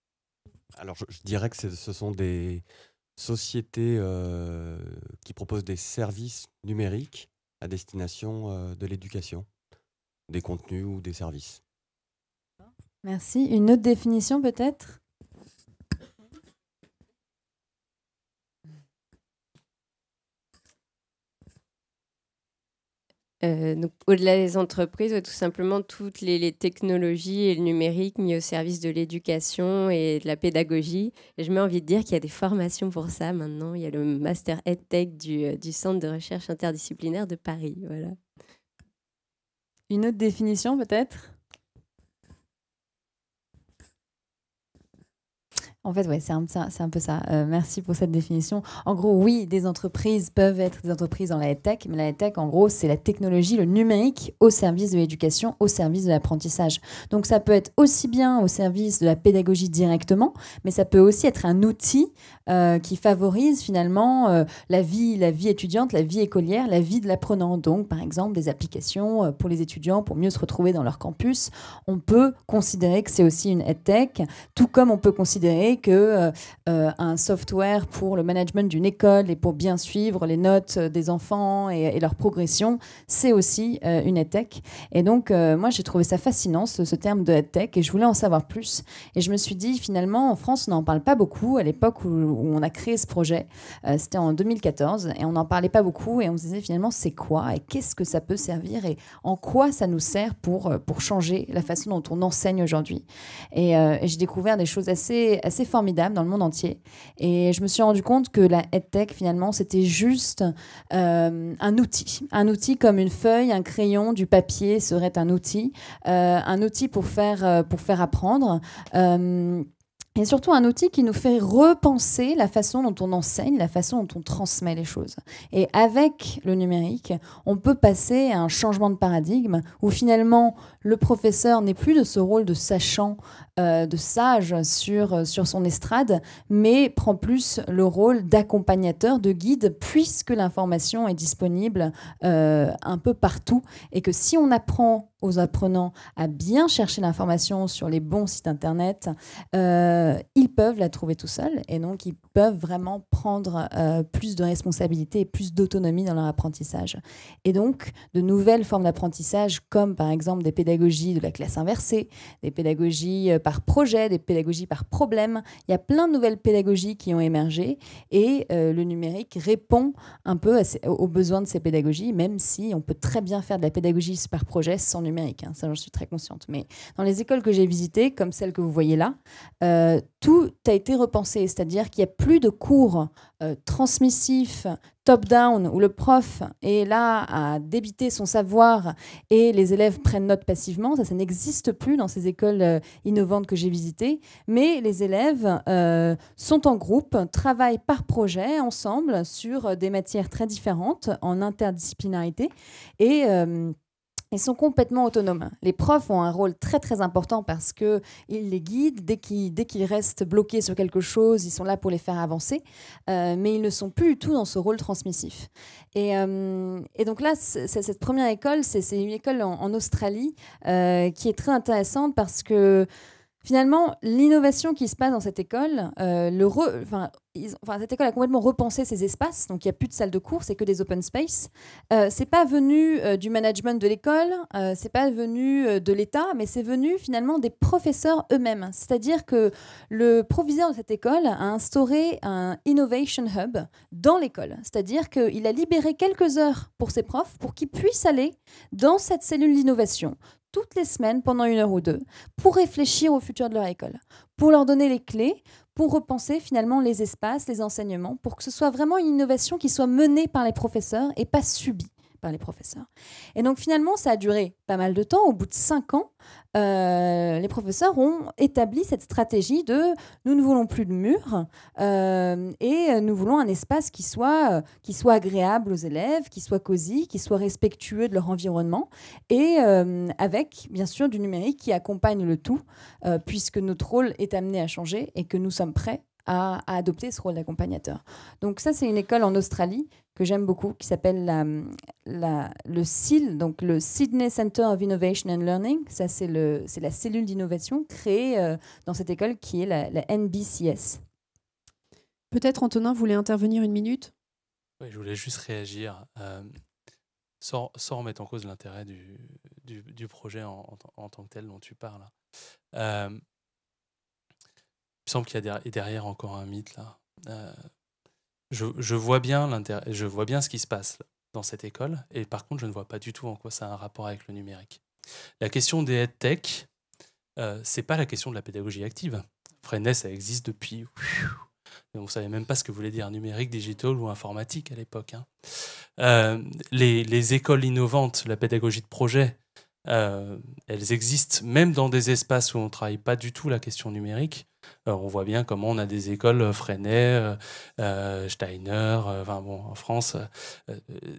Alors, je dirais que ce sont des société qui propose des services numériques à destination de l'éducation, des contenus ou des services. Merci. Une autre définition peut-être ? Donc, au-delà des entreprises, tout simplement toutes les technologies et le numérique mis au service de l'éducation et de la pédagogie. Et je mets envie de dire qu'il y a des formations pour ça maintenant. Il y a le Master EdTech du Centre de recherche interdisciplinaire de Paris. Voilà. Une autre définition peut-être ? En fait, ouais, c'est un peu ça. Merci pour cette définition. En gros, oui, des entreprises peuvent être des entreprises dans la EdTech, mais la EdTech, en gros, c'est la technologie, le numérique au service de l'éducation, au service de l'apprentissage. Donc, ça peut être aussi bien au service de la pédagogie directement, mais ça peut aussi être un outil qui favorise finalement la vie étudiante, la vie écolière, la vie de l'apprenant. Donc, par exemple, des applications pour les étudiants pour mieux se retrouver dans leur campus. On peut considérer que c'est aussi une EdTech, tout comme on peut considérer que un software pour le management d'une école et pour bien suivre les notes des enfants et leur progression, c'est aussi une EdTech. Et donc, moi, j'ai trouvé ça fascinant, ce terme de EdTech, et je voulais en savoir plus. Et je me suis dit, finalement, en France, on n'en parle pas beaucoup. À l'époque où on a créé ce projet, c'était en 2014, et on n'en parlait pas beaucoup, et on se disait, finalement, c'est quoi et qu'est-ce que ça peut servir et en quoi ça nous sert pour changer la façon dont on enseigne aujourd'hui. Et j'ai découvert des choses assez formidables dans le monde entier. Et je me suis rendu compte que la EdTech, finalement, c'était juste un outil. Un outil comme une feuille, un crayon, du papier serait un outil pour faire apprendre. Et surtout un outil qui nous fait repenser la façon dont on enseigne, la façon dont on transmet les choses. Et avec le numérique, on peut passer à un changement de paradigme où finalement le professeur n'est plus de ce rôle de sachant, de sage sur son estrade, mais prend plus le rôle d'accompagnateur, de guide, puisque l'information est disponible un peu partout. Et que si on apprend aux apprenants à bien chercher l'information sur les bons sites internet, ils peuvent la trouver tout seuls et donc ils peuvent vraiment prendre plus de responsabilités et plus d'autonomie dans leur apprentissage. Et donc, de nouvelles formes d'apprentissage comme par exemple des pédagogies de la classe inversée, des pédagogies par projet, des pédagogies par problème. Il y a plein de nouvelles pédagogies qui ont émergé et le numérique répond un peu aux besoins de ces pédagogies, même si on peut très bien faire de la pédagogie par projet sans numérique. Ça, j'en suis très consciente. Mais dans les écoles que j'ai visitées, comme celle que vous voyez là, tout a été repensé. C'est-à-dire qu'il n'y a plus de cours transmissifs, top-down, où le prof est là à débiter son savoir et les élèves prennent note passivement. Ça n'existe plus dans ces écoles innovantes que j'ai visitées. Mais les élèves sont en groupe, travaillent par projet, ensemble, sur des matières très différentes, en interdisciplinarité. Et ils sont complètement autonomes. Les profs ont un rôle très très important parce qu'ils les guident. Dès qu'ils restent bloqués sur quelque chose, ils sont là pour les faire avancer. Mais ils ne sont plus du tout dans ce rôle transmissif. Et donc là, cette première école, c'est une école en Australie qui est très intéressante parce que finalement, l'innovation qui se passe dans cette école, cette école a complètement repensé ses espaces, donc il n'y a plus de salles de cours, c'est que des open space. C'est pas venu du management de l'école, c'est pas venu de l'État, mais c'est venu finalement des professeurs eux-mêmes. C'est-à-dire que le proviseur de cette école a instauré un Innovation Hub dans l'école. C'est-à-dire qu'il a libéré quelques heures pour ses profs pour qu'ils puissent aller dans cette cellule d'innovation toutes les semaines pendant 1 heure ou 2 pour réfléchir au futur de leur école, pour leur donner les clés, pour repenser finalement les espaces, les enseignements, pour que ce soit vraiment une innovation qui soit menée par les professeurs et pas subie par les professeurs. Et donc finalement, ça a duré pas mal de temps. Au bout de 5 ans, les professeurs ont établi cette stratégie de nous ne voulons plus de murs et nous voulons un espace qui soit agréable aux élèves, qui soit cosy, qui soit respectueux de leur environnement et avec bien sûr du numérique qui accompagne le tout puisque notre rôle est amené à changer et que nous sommes prêts à adopter ce rôle d'accompagnateur. Donc ça, c'est une école en Australie que j'aime beaucoup, qui s'appelle le SIL, donc le Sydney Center of Innovation and Learning. Ça, c'est la cellule d'innovation créée dans cette école qui est la NBCS. Peut-être Antonin voulait intervenir 1 minute. Ouais, je voulais juste réagir, sans remettre en cause l'intérêt du projet en tant que tel dont tu parles. Il me semble qu'il y a derrière encore un mythe là. Je vois bien je vois bien ce qui se passe dans cette école, et par contre, je ne vois pas du tout en quoi ça a un rapport avec le numérique. La question des EdTech, c'est pas la question de la pédagogie active. Freinet, ça existe depuis. On ne savait même pas ce que voulait dire numérique, digital ou informatique à l'époque. Les écoles innovantes, la pédagogie de projet, elles existent même dans des espaces où on ne travaille pas du tout la question numérique. On voit bien comment on a des écoles Freinet, Steiner, en France.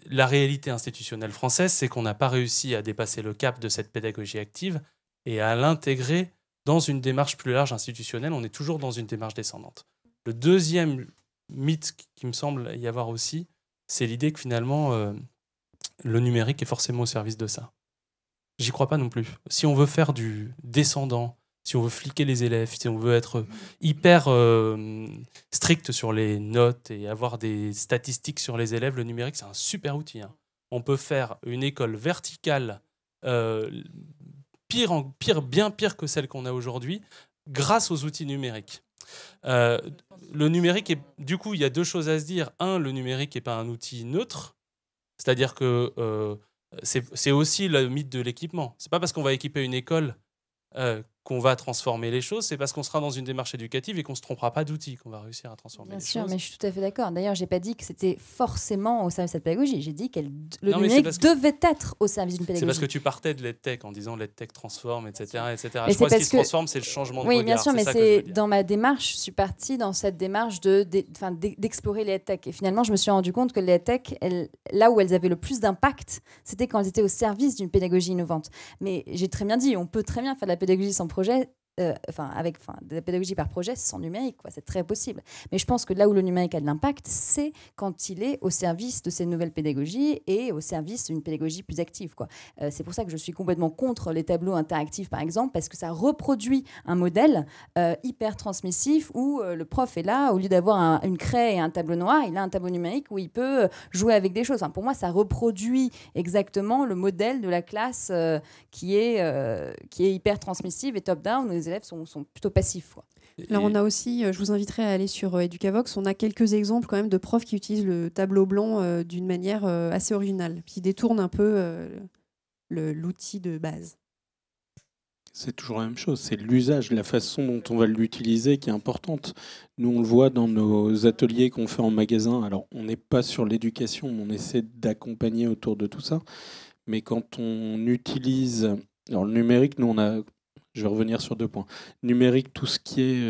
La réalité institutionnelle française, c'est qu'on n'a pas réussi à dépasser le cap de cette pédagogie active et à l'intégrer dans une démarche plus large institutionnelle. On est toujours dans une démarche descendante. Le deuxième mythe qui me semble y avoir aussi, c'est l'idée que finalement, le numérique est forcément au service de ça. J'y crois pas non plus. Si on veut faire du descendant, si on veut fliquer les élèves, si on veut être hyper strict sur les notes et avoir des statistiques sur les élèves, le numérique, c'est un super outil. On peut faire une école verticale bien pire que celle qu'on a aujourd'hui grâce aux outils numériques. Le numérique, du coup, il y a deux choses à se dire. Un, le numérique n'est pas un outil neutre, c'est-à-dire que c'est aussi le mythe de l'équipement. C'est pas parce qu'on va équiper une école qu'on va transformer les choses, c'est parce qu'on sera dans une démarche éducative et qu'on ne se trompera pas d'outils qu'on va réussir à transformer les choses. Bien sûr, mais je suis tout à fait d'accord. D'ailleurs, je n'ai pas dit que c'était forcément au service de cette pédagogie. J'ai dit que le numérique devait être au service d'une pédagogie. C'est parce que tu partais de l'EdTech en disant l'EdTech transforme, etc. etc. Je crois que ce qui se transforme, c'est le changement de regard. Oui, bien sûr, mais c'est dans ma démarche, je suis partie dans cette démarche d'explorer les EdTech. Et finalement, je me suis rendu compte que les EdTech, là où elles avaient le plus d'impact, c'était quand elles étaient au service d'une pédagogie innovante. Mais j'ai très bien dit, on peut très bien faire de la pédagogie sans projet, avec de la pédagogie par projet sans numérique, quoi. C'est très possible. Mais je pense que là où le numérique a de l'impact, c'est quand il est au service de ces nouvelles pédagogies et au service d'une pédagogie plus active, quoi. C'est pour ça que je suis complètement contre les tableaux interactifs, par exemple, parce que ça reproduit un modèle hyper transmissif où le prof est là, au lieu d'avoir une craie et un tableau noir, il a un tableau numérique où il peut jouer avec des choses. Enfin, pour moi, ça reproduit exactement le modèle de la classe qui est hyper transmissive et top-down, où les élèves sont plutôt passifs, quoi. Alors on a aussi, je vous inviterai à aller sur Educavox, on a quelques exemples quand même de profs qui utilisent le tableau blanc d'une manière assez originale, qui détournent un peu l'outil de base. C'est toujours la même chose, c'est l'usage, la façon dont on va l'utiliser qui est importante. Nous, on le voit dans nos ateliers qu'on fait en magasin. Alors, on n'est pas sur l'éducation, on essaie d'accompagner autour de tout ça. Mais quand on utilise... Alors, le numérique, nous, je vais revenir sur 2 points. Numérique, tout ce qui est...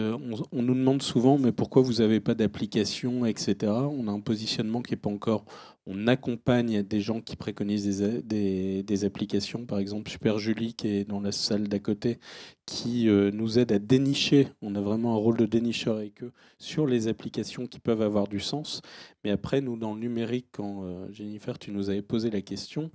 on nous demande souvent, mais pourquoi vous n'avez pas d'application, etc. On a un positionnement qui n'est pas encore... On accompagne des gens qui préconisent des applications. Par exemple, Super Julie, qui est dans la salle d'à côté, qui nous aide à dénicher. On a vraiment un rôle de dénicheur avec eux sur les applications qui peuvent avoir du sens. Mais après, nous, dans le numérique, quand Jennifer, tu nous avais posé la question...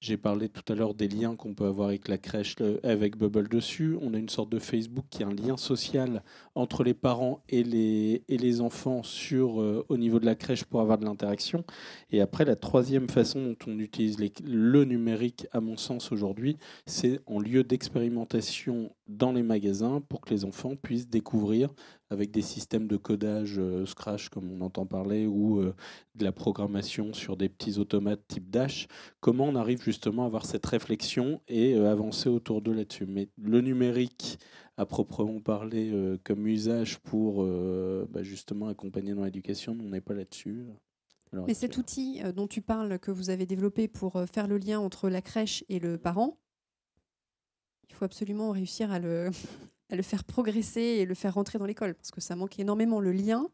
J'ai parlé tout à l'heure des liens qu'on peut avoir avec la crèche, avec Bubble dessus. On a une sorte de Facebook qui est un lien social entre les parents et les enfants au niveau de la crèche pour avoir de l'interaction. Et après, la troisième façon dont on utilise le numérique, à mon sens aujourd'hui, c'est en lieu d'expérimentation dans les magasins pour que les enfants puissent découvrir avec des systèmes de codage Scratch, comme on entend parler, ou de la programmation sur des petits automates type Dash, comment on arrive justement à avoir cette réflexion et avancer autour de là-dessus. Mais le numérique, à proprement parler, comme usage pour justement accompagner dans l'éducation, on n'est pas là-dessus. Mais cet outil dont tu parles, que vous avez développé pour faire le lien entre la crèche et le parent, il faut absolument réussir à le faire progresser et le faire rentrer dans l'école, parce que ça manque énormément, le lien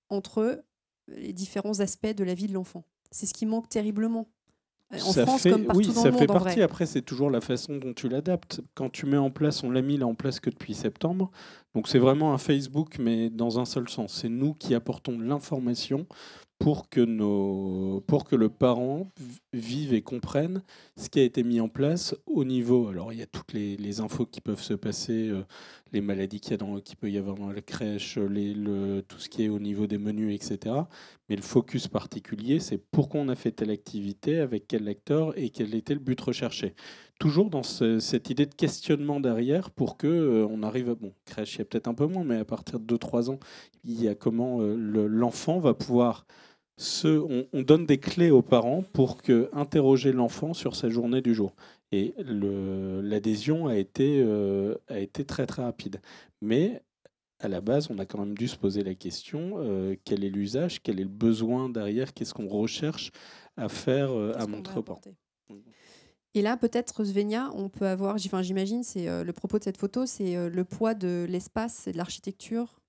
entre les différents aspects de la vie de l'enfant. C'est ce qui manque terriblement. En France, comme partout dans le monde, ça fait en partie. vrai. Après, c'est toujours la façon dont tu l'adaptes. Quand tu mets en place, on l'a mis là en place que depuis septembre. Donc, c'est vraiment un Facebook, mais dans un seul sens. C'est nous qui apportons l'information. pour que le parent vive et comprenne ce qui a été mis en place au niveau. Alors, il y a toutes les infos qui peuvent se passer, les maladies qu'il peut y avoir dans la crèche, tout ce qui est au niveau des menus, etc. Mais le focus particulier, c'est pourquoi on a fait telle activité, avec quel acteur et quel était le but recherché. Toujours dans cette idée de questionnement derrière pour que on arrive à... Bon, crèche, il y a peut-être un peu moins, mais à partir de 2-3 ans, il y a comment l'enfant va pouvoir... on donne des clés aux parents pour interroger l'enfant sur sa journée du jour. Et l'adhésion a été très très rapide. Mais à la base, on a quand même dû se poser la question, quel est l'usage, quel est le besoin derrière, qu'est-ce qu'on recherche à faire, à montrer aux parents. Et là, peut-être, Svenja, on peut avoir, j'imagine, c'est le propos de cette photo, c'est le poids de l'espace et de l'architecture.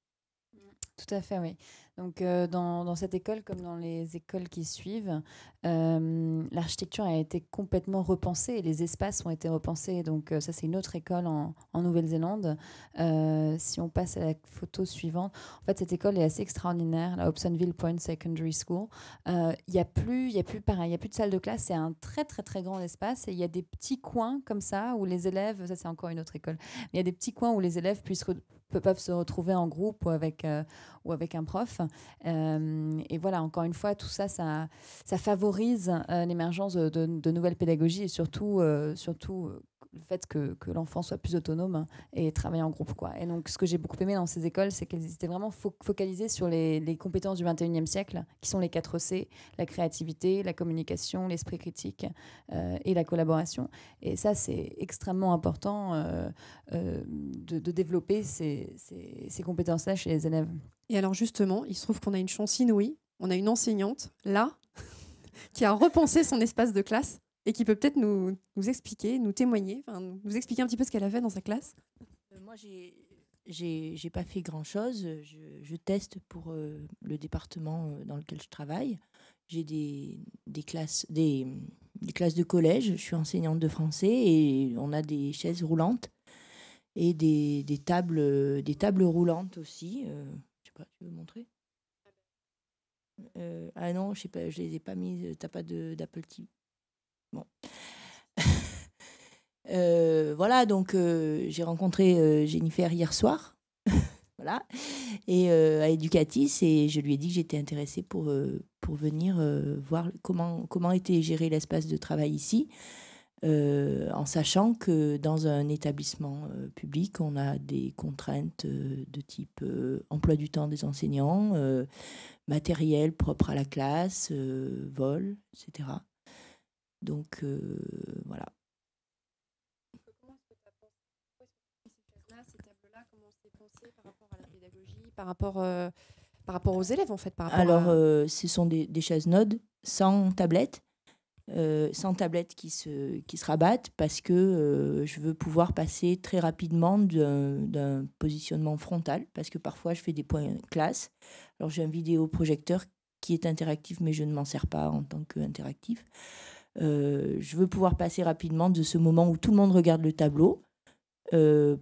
Tout à fait, oui. Donc, dans cette école, comme dans les écoles qui suivent, l'architecture a été complètement repensée et les espaces ont été repensés. Donc, ça, c'est une autre école en Nouvelle-Zélande. Si on passe à la photo suivante, en fait, cette école est assez extraordinaire, la Hobsonville Point Secondary School. Il n'y a plus pareil, il n'y a plus de salle de classe. C'est un très, très, très grand espace et il y a des petits coins comme ça où les élèves, ça, c'est encore une autre école, mais il y a des petits coins où les élèves peuvent se retrouver en groupe ou avec un prof. Et voilà, encore une fois, tout ça, ça favorise l'émergence de nouvelles pédagogies et surtout le fait que l'enfant soit plus autonome et travaille en groupe, quoi. Et donc, ce que j'ai beaucoup aimé dans ces écoles, c'est qu'elles étaient vraiment focalisées sur les compétences du 21e siècle, qui sont les 4 C, la créativité, la communication, l'esprit critique et la collaboration. Et ça, c'est extrêmement important de développer ces compétences-là chez les élèves. Et alors, justement, il se trouve qu'on a une chance inouïe. On a une enseignante, là, qui a repensé son espace de classe et qui peut peut-être nous expliquer, nous témoigner, nous expliquer un petit peu ce qu'elle a fait dans sa classe. Moi, j'ai pas fait grand-chose. Je teste pour le département dans lequel je travaille. J'ai des classes de collège. Je suis enseignante de français et on a des chaises roulantes et des tables roulantes aussi. Je sais pas, tu veux montrer ? Ah non, je sais pas, je les ai pas mises. T'as pas d'Apple TV. Bon. Voilà, donc j'ai rencontré Jennifer hier soir, voilà, et à Educatis, et je lui ai dit que j'étais intéressée pour venir voir comment était géré l'espace de travail ici, en sachant que dans un établissement public, on a des contraintes de type emploi du temps des enseignants, matériel propre à la classe, vol, etc. Donc, voilà. Ces tableaux-là, comment c'est pensé par rapport à la pédagogie, par rapport aux élèves, en fait, ce sont des chaises Node sans tablette. Qui se rabattent parce que je veux pouvoir passer très rapidement d'un positionnement frontal, parce que parfois je fais des points classe. Alors j'ai un vidéoprojecteur qui est interactif, mais je ne m'en sers pas en tant qu'interactif. Je veux pouvoir passer rapidement de ce moment où tout le monde regarde le tableau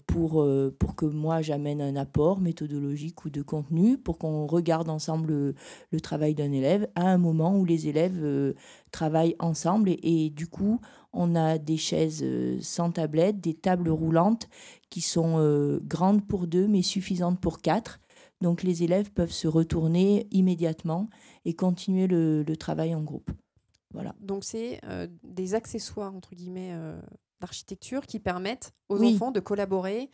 pour que moi j'amène un apport méthodologique ou de contenu, pour qu'on regarde ensemble le travail d'un élève, à un moment où les élèves travaillent ensemble. Et du coup, on a des chaises sans tablette, des tables roulantes qui sont grandes pour 2 mais suffisantes pour 4. Donc les élèves peuvent se retourner immédiatement et continuer le travail en groupe. Voilà. Donc c'est des accessoires, entre guillemets, d'architecture qui permettent aux enfants de collaborer,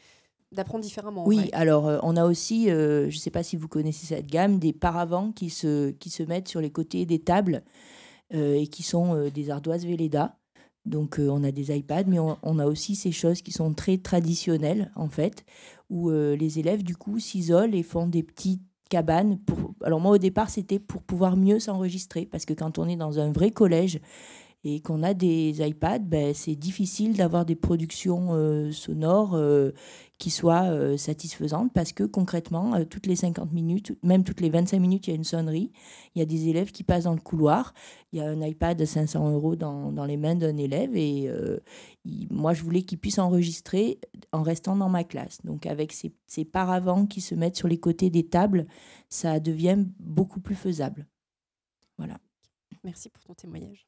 d'apprendre différemment. Oui, alors on a aussi, je ne sais pas si vous connaissez cette gamme, des paravents qui se mettent sur les côtés des tables et qui sont des ardoises Velleda. Donc on a des iPads, mais on a aussi ces choses qui sont très traditionnelles, en fait, où les élèves, du coup, s'isolent et font des petites cabanes. Alors moi, au départ, c'était pour pouvoir mieux s'enregistrer, parce que quand on est dans un vrai collège et qu'on a des iPads, c'est difficile d'avoir des productions sonores qui soient satisfaisantes, parce que concrètement, toutes les 50 minutes, même toutes les 25 minutes, il y a une sonnerie. Il y a des élèves qui passent dans le couloir. Il y a un iPad de 500 € dans les mains d'un élève. Et moi, je voulais qu'il puisse enregistrer en restant dans ma classe. Donc, avec ces paravents qui se mettent sur les côtés des tables, ça devient beaucoup plus faisable. Voilà. Merci pour ton témoignage.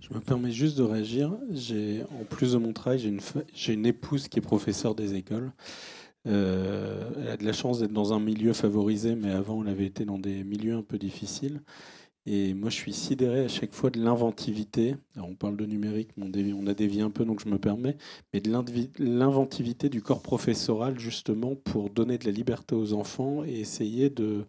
Je me permets juste de réagir. En plus de mon travail, j'ai une épouse qui est professeure des écoles. Elle a de la chance d'être dans un milieu favorisé, mais avant, elle avait été dans des milieux un peu difficiles. Et moi, je suis sidéré à chaque fois de l'inventivité. Alors, on parle de numérique, mais on a dévié un peu, donc je me permets. Mais de l'inventivité du corps professoral, justement, pour donner de la liberté aux enfants et essayer de,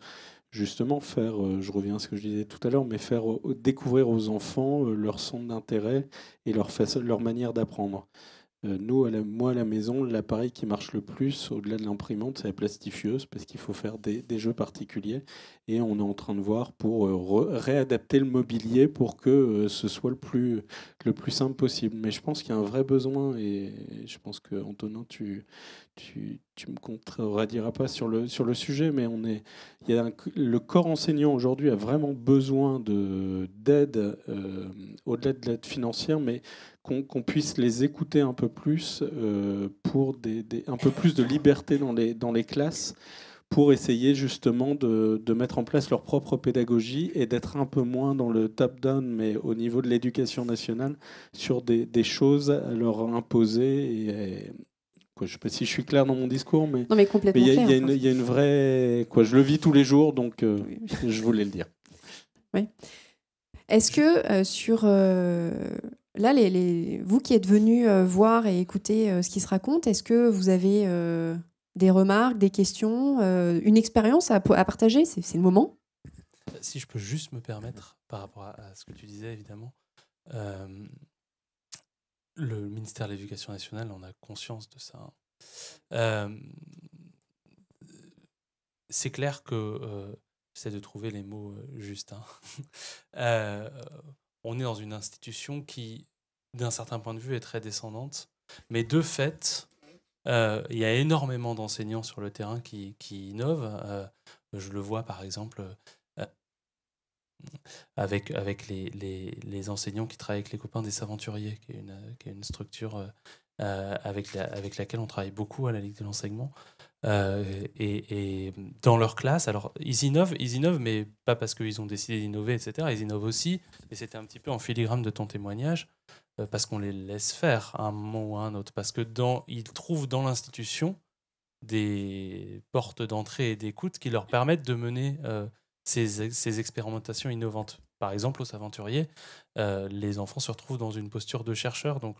justement, faire, je reviens à ce que je disais tout à l'heure, mais faire découvrir aux enfants leur centre d'intérêt et leur manière d'apprendre. Nous, moi, à la maison, l'appareil qui marche le plus, au-delà de l'imprimante, c'est la plastifieuse, parce qu'il faut faire des jeux particuliers. Et on est en train de voir pour réadapter le mobilier pour que ce soit le plus simple possible. Mais je pense qu'il y a un vrai besoin, et je pense que, Antonin, tu me contrediras pas sur le sujet, mais le corps enseignant aujourd'hui a vraiment besoin d'aide, au-delà de l'aide financière, mais qu'on puisse les écouter un peu plus pour un peu plus de liberté dans les classes, pour essayer justement de mettre en place leur propre pédagogie et d'être un peu moins dans le top-down, mais au niveau de l'éducation nationale, sur des choses à leur imposer. Je ne sais pas si je suis clair dans mon discours, mais Non, mais complètement il clair. y a une vraie... je le vis tous les jours, donc je voulais le dire. Oui. Est-ce que sur... là, vous qui êtes venus voir et écouter ce qui se raconte, est-ce que vous avez des remarques, des questions, une expérience à partager? C'est le moment. Si je peux juste me permettre, par rapport à ce que tu disais, évidemment, le ministère de l'Éducation nationale, on a conscience de ça. C'est clair que, j'essaie de trouver les mots justes, on est dans une institution qui, d'un certain point de vue, est très descendante, mais de fait, il y a énormément d'enseignants sur le terrain qui innovent. Je le vois, par exemple, avec les enseignants qui travaillent avec les copains des Aventuriers, qui est une structure avec laquelle on travaille beaucoup à la Ligue de l'enseignement. Et dans leur classe, alors ils innovent, mais pas parce qu'ils ont décidé d'innover, etc. Ils innovent aussi, et c'était un petit peu en filigrane de ton témoignage, parce qu'on les laisse faire à un moment ou à un autre, parce que ils trouvent dans l'institution des portes d'entrée et d'écoute qui leur permettent de mener ces expérimentations innovantes. Par exemple, aux Aventuriers, les enfants se retrouvent dans une posture de chercheur, donc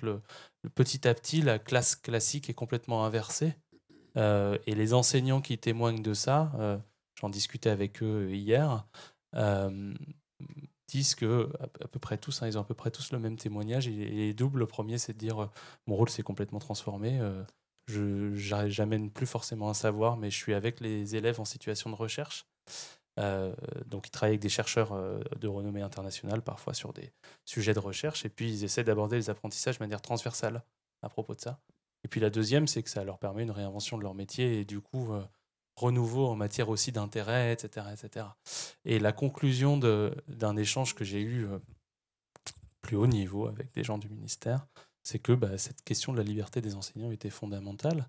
petit à petit, la classe classique est complètement inversée. Et les enseignants qui témoignent de ça, j'en discutais avec eux hier, disent que à peu près tous, ils ont à peu près tous le même témoignage. Et les doubles, le premier, c'est de dire mon rôle s'est complètement transformé. J'amène plus forcément un savoir, mais je suis avec les élèves en situation de recherche. Donc ils travaillent avec des chercheurs de renommée internationale, parfois sur des sujets de recherche, et puis ils essaient d'aborder les apprentissages de manière transversale à propos de ça. Et puis la deuxième, c'est que ça leur permet une réinvention de leur métier et du coup renouveau en matière aussi d'intérêt, etc., etc. Et la conclusion d'un échange que j'ai eu plus haut niveau avec des gens du ministère, c'est que cette question de la liberté des enseignants était fondamentale.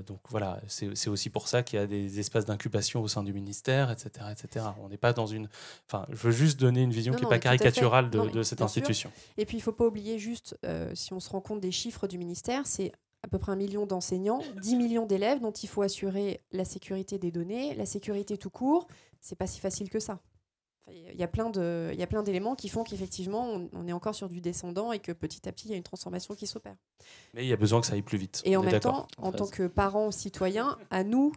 Donc voilà, c'est aussi pour ça qu'il y a des espaces d'incubation au sein du ministère, etc., etc. On n'est pas dans une... Enfin, je veux juste donner une vision qui n'est pas caricaturale de cette institution. Sûr. Et puis, il ne faut pas oublier juste, si on se rend compte des chiffres du ministère, c'est à peu près 1 million d'enseignants, 10 millions d'élèves dont il faut assurer la sécurité des données, la sécurité tout court. Ce n'est pas si facile que ça. Il y a plein d'éléments qui font qu'effectivement, on est encore sur du descendant et que petit à petit, il y a une transformation qui s'opère. Mais il y a besoin que ça aille plus vite. Et en même temps, en tant que parents, citoyens, à nous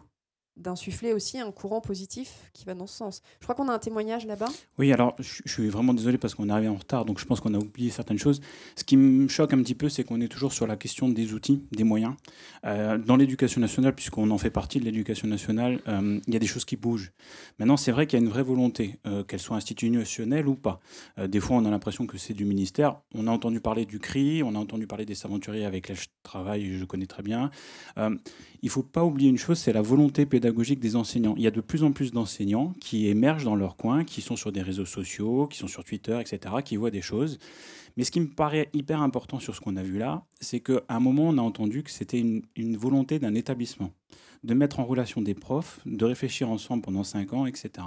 d'insuffler aussi un courant positif qui va dans ce sens. Je crois qu'on a un témoignage là-bas. Oui, alors je suis vraiment désolé parce qu'on est arrivé en retard, donc je pense qu'on a oublié certaines choses. Ce qui me choque un petit peu, c'est qu'on est toujours sur la question des outils, des moyens. Dans l'éducation nationale, puisqu'on en fait partie de l'éducation nationale, il y a des choses qui bougent. Maintenant, c'est vrai qu'il y a une vraie volonté, qu'elle soit institutionnelle ou pas. Des fois, on a l'impression que c'est du ministère. On a entendu parler du CRI, on a entendu parler des Aventuriers avec lesquels je travaille, je connais très bien. Il ne faut pas oublier une chose, c'est la volonté pédagogique des enseignants. Il y a de plus en plus d'enseignants qui émergent dans leur coin, qui sont sur des réseaux sociaux, qui sont sur Twitter, etc., qui voient des choses. Mais ce qui me paraît hyper important sur ce qu'on a vu là, c'est qu'à un moment, on a entendu que c'était une volonté d'un établissement, de mettre en relation des profs, de réfléchir ensemble pendant 5 ans, etc.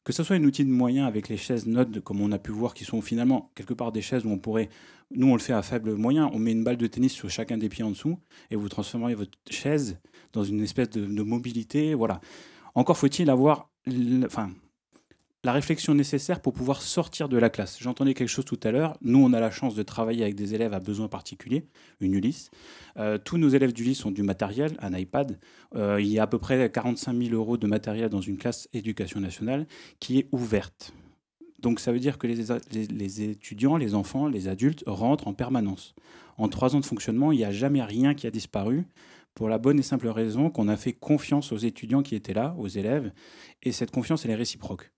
Que ce soit un outil de moyen avec les chaises Node, comme on a pu voir, qui sont finalement quelque part des chaises où on pourrait... Nous, on le fait à faible moyen. On met une balle de tennis sur chacun des pieds en dessous et vous transformez votre chaise dans une espèce de mobilité. Voilà. Encore faut-il avoir la réflexion nécessaire pour pouvoir sortir de la classe. J'entendais quelque chose tout à l'heure. Nous, on a la chance de travailler avec des élèves à besoins particuliers, une Ulysse. Tous nos élèves d'Ulysse ont du matériel, un iPad. Il y a à peu près 45 000 € de matériel dans une classe éducation nationale qui est ouverte. Donc ça veut dire que les étudiants, les enfants, les adultes rentrent en permanence. En 3 ans de fonctionnement, il n'y a jamais rien qui a disparu, pour la bonne et simple raison qu'on a fait confiance aux étudiants qui étaient là, aux élèves, et cette confiance, elle est réciproque.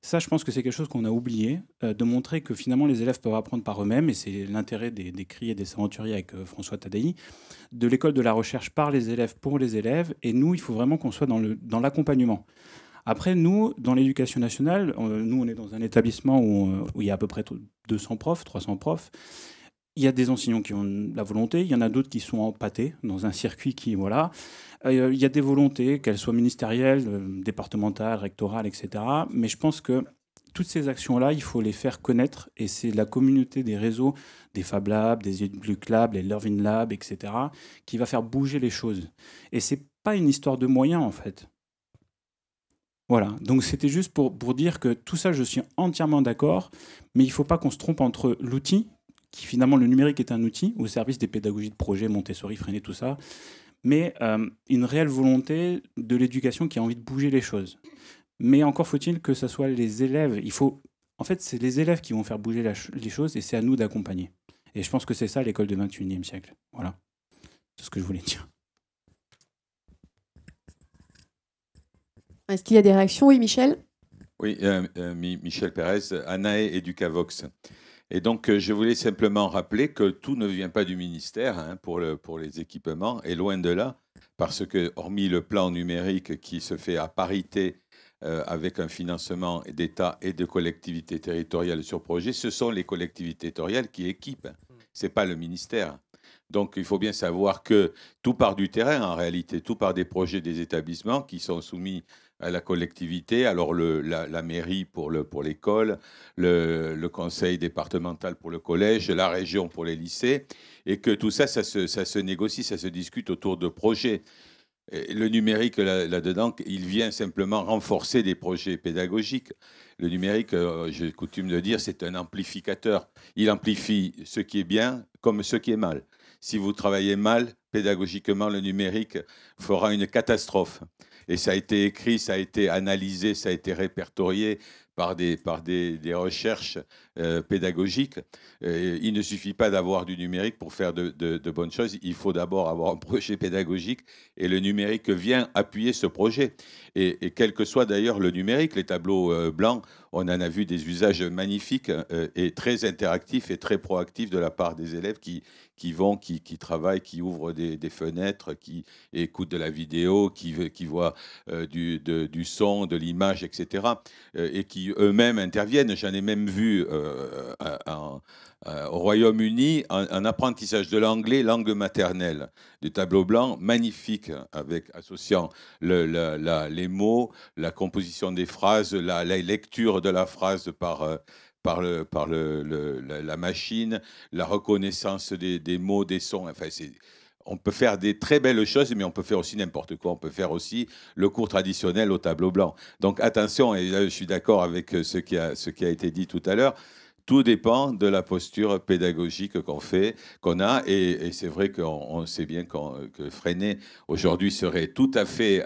Ça, je pense que c'est quelque chose qu'on a oublié, de montrer que finalement les élèves peuvent apprendre par eux-mêmes, et c'est l'intérêt des cris et des aventuriers avec François Tadei, de l'école de la recherche par les élèves pour les élèves, et nous, il faut vraiment qu'on soit dans l'accompagnement. Après, nous, dans l'éducation nationale, nous, on est dans un établissement où il y a à peu près 200 profs, 300 profs. Il y a des enseignants qui ont la volonté, il y en a d'autres qui sont empâtés dans un circuit qui, voilà. Il y a des volontés, qu'elles soient ministérielles, départementales, rectorales, etc. Mais je pense que toutes ces actions-là, il faut les faire connaître. Et c'est la communauté des réseaux, des Fab Labs, des Educ Labs, les Learning Labs, etc., qui va faire bouger les choses. Et c'est pas une histoire de moyens, en fait. Voilà, donc c'était juste pour dire que tout ça, je suis entièrement d'accord, mais il ne faut pas qu'on se trompe entre l'outil, qui finalement, le numérique est un outil au service des pédagogies de projet, Montessori, Freinet, tout ça, mais une réelle volonté de l'éducation qui a envie de bouger les choses. Mais encore faut-il que ce soit les élèves. En fait, c'est les élèves qui vont faire bouger les choses et c'est à nous d'accompagner. Et je pense que c'est ça l'école du XXIe siècle. Voilà, c'est ce que je voulais dire. Est-ce qu'il y a des réactions? Oui, Michel? Oui, Michel Pérez, ANAE Educavox. Et donc, je voulais simplement rappeler que tout ne vient pas du ministère pour les équipements, et loin de là, parce que, hormis le plan numérique qui se fait à parité avec un financement d'État et de collectivités territoriales sur projet, ce sont les collectivités territoriales qui équipent, ce n'est pas le ministère. Donc, il faut bien savoir que tout part du terrain, en réalité, tout part des projets des établissements qui sont soumis à la collectivité, alors la mairie pour l'école, le conseil départemental pour le collège, la région pour les lycées, et que tout ça, ça se négocie, ça se discute autour de projets. Et le numérique, là-dedans, il vient simplement renforcer des projets pédagogiques. Le numérique, j'ai coutume de dire, c'est un amplificateur. Il amplifie ce qui est bien comme ce qui est mal. Si vous travaillez mal, pédagogiquement, le numérique fera une catastrophe. Et ça a été écrit, ça a été analysé, ça a été répertorié par des recherches pédagogiques. Il ne suffit pas d'avoir du numérique pour faire de bonnes choses. Il faut d'abord avoir un projet pédagogique et le numérique vient appuyer ce projet. Et quel que soit d'ailleurs le numérique, les tableaux blancs, on en a vu des usages magnifiques et très interactifs et très proactifs de la part des élèves qui travaillent, qui ouvrent des fenêtres, qui écoutent de la vidéo, qui voient du son, de l'image, etc. Et qui eux-mêmes interviennent. J'en ai même vu au Royaume-Uni un apprentissage de l'anglais, langue maternelle, du tableau blanc, magnifique, associant les mots, la composition des phrases, la lecture de la phrase par la machine, la reconnaissance des mots, des sons. Enfin, on peut faire des très belles choses, mais on peut faire aussi n'importe quoi. On peut faire aussi le cours traditionnel au tableau blanc. Donc attention, et là je suis d'accord avec ce qui a été dit tout à l'heure, tout dépend de la posture pédagogique qu'on a. Et c'est vrai qu'on sait bien que Freinet, aujourd'hui, serait tout à fait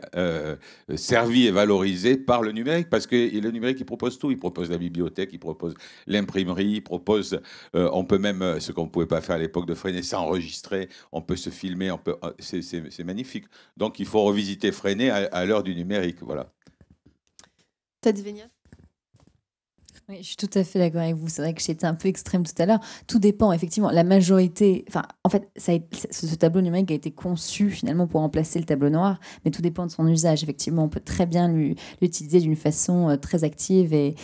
servi et valorisé par le numérique, parce que le numérique, il propose tout. Il propose la bibliothèque, il propose l'imprimerie, il propose... on peut même, ce qu'on ne pouvait pas faire à l'époque de Freinet, s'enregistrer, on peut se filmer, c'est magnifique. Donc, il faut revisiter Freinet à l'heure du numérique. Voilà. Tadei. Oui, je suis tout à fait d'accord avec vous. C'est vrai que j'étais un peu extrême tout à l'heure. Tout dépend, effectivement. La majorité... Enfin, en fait, ce tableau numérique a été conçu finalement pour remplacer le tableau noir, mais tout dépend de son usage. Effectivement, on peut très bien l'utiliser d'une façon très active et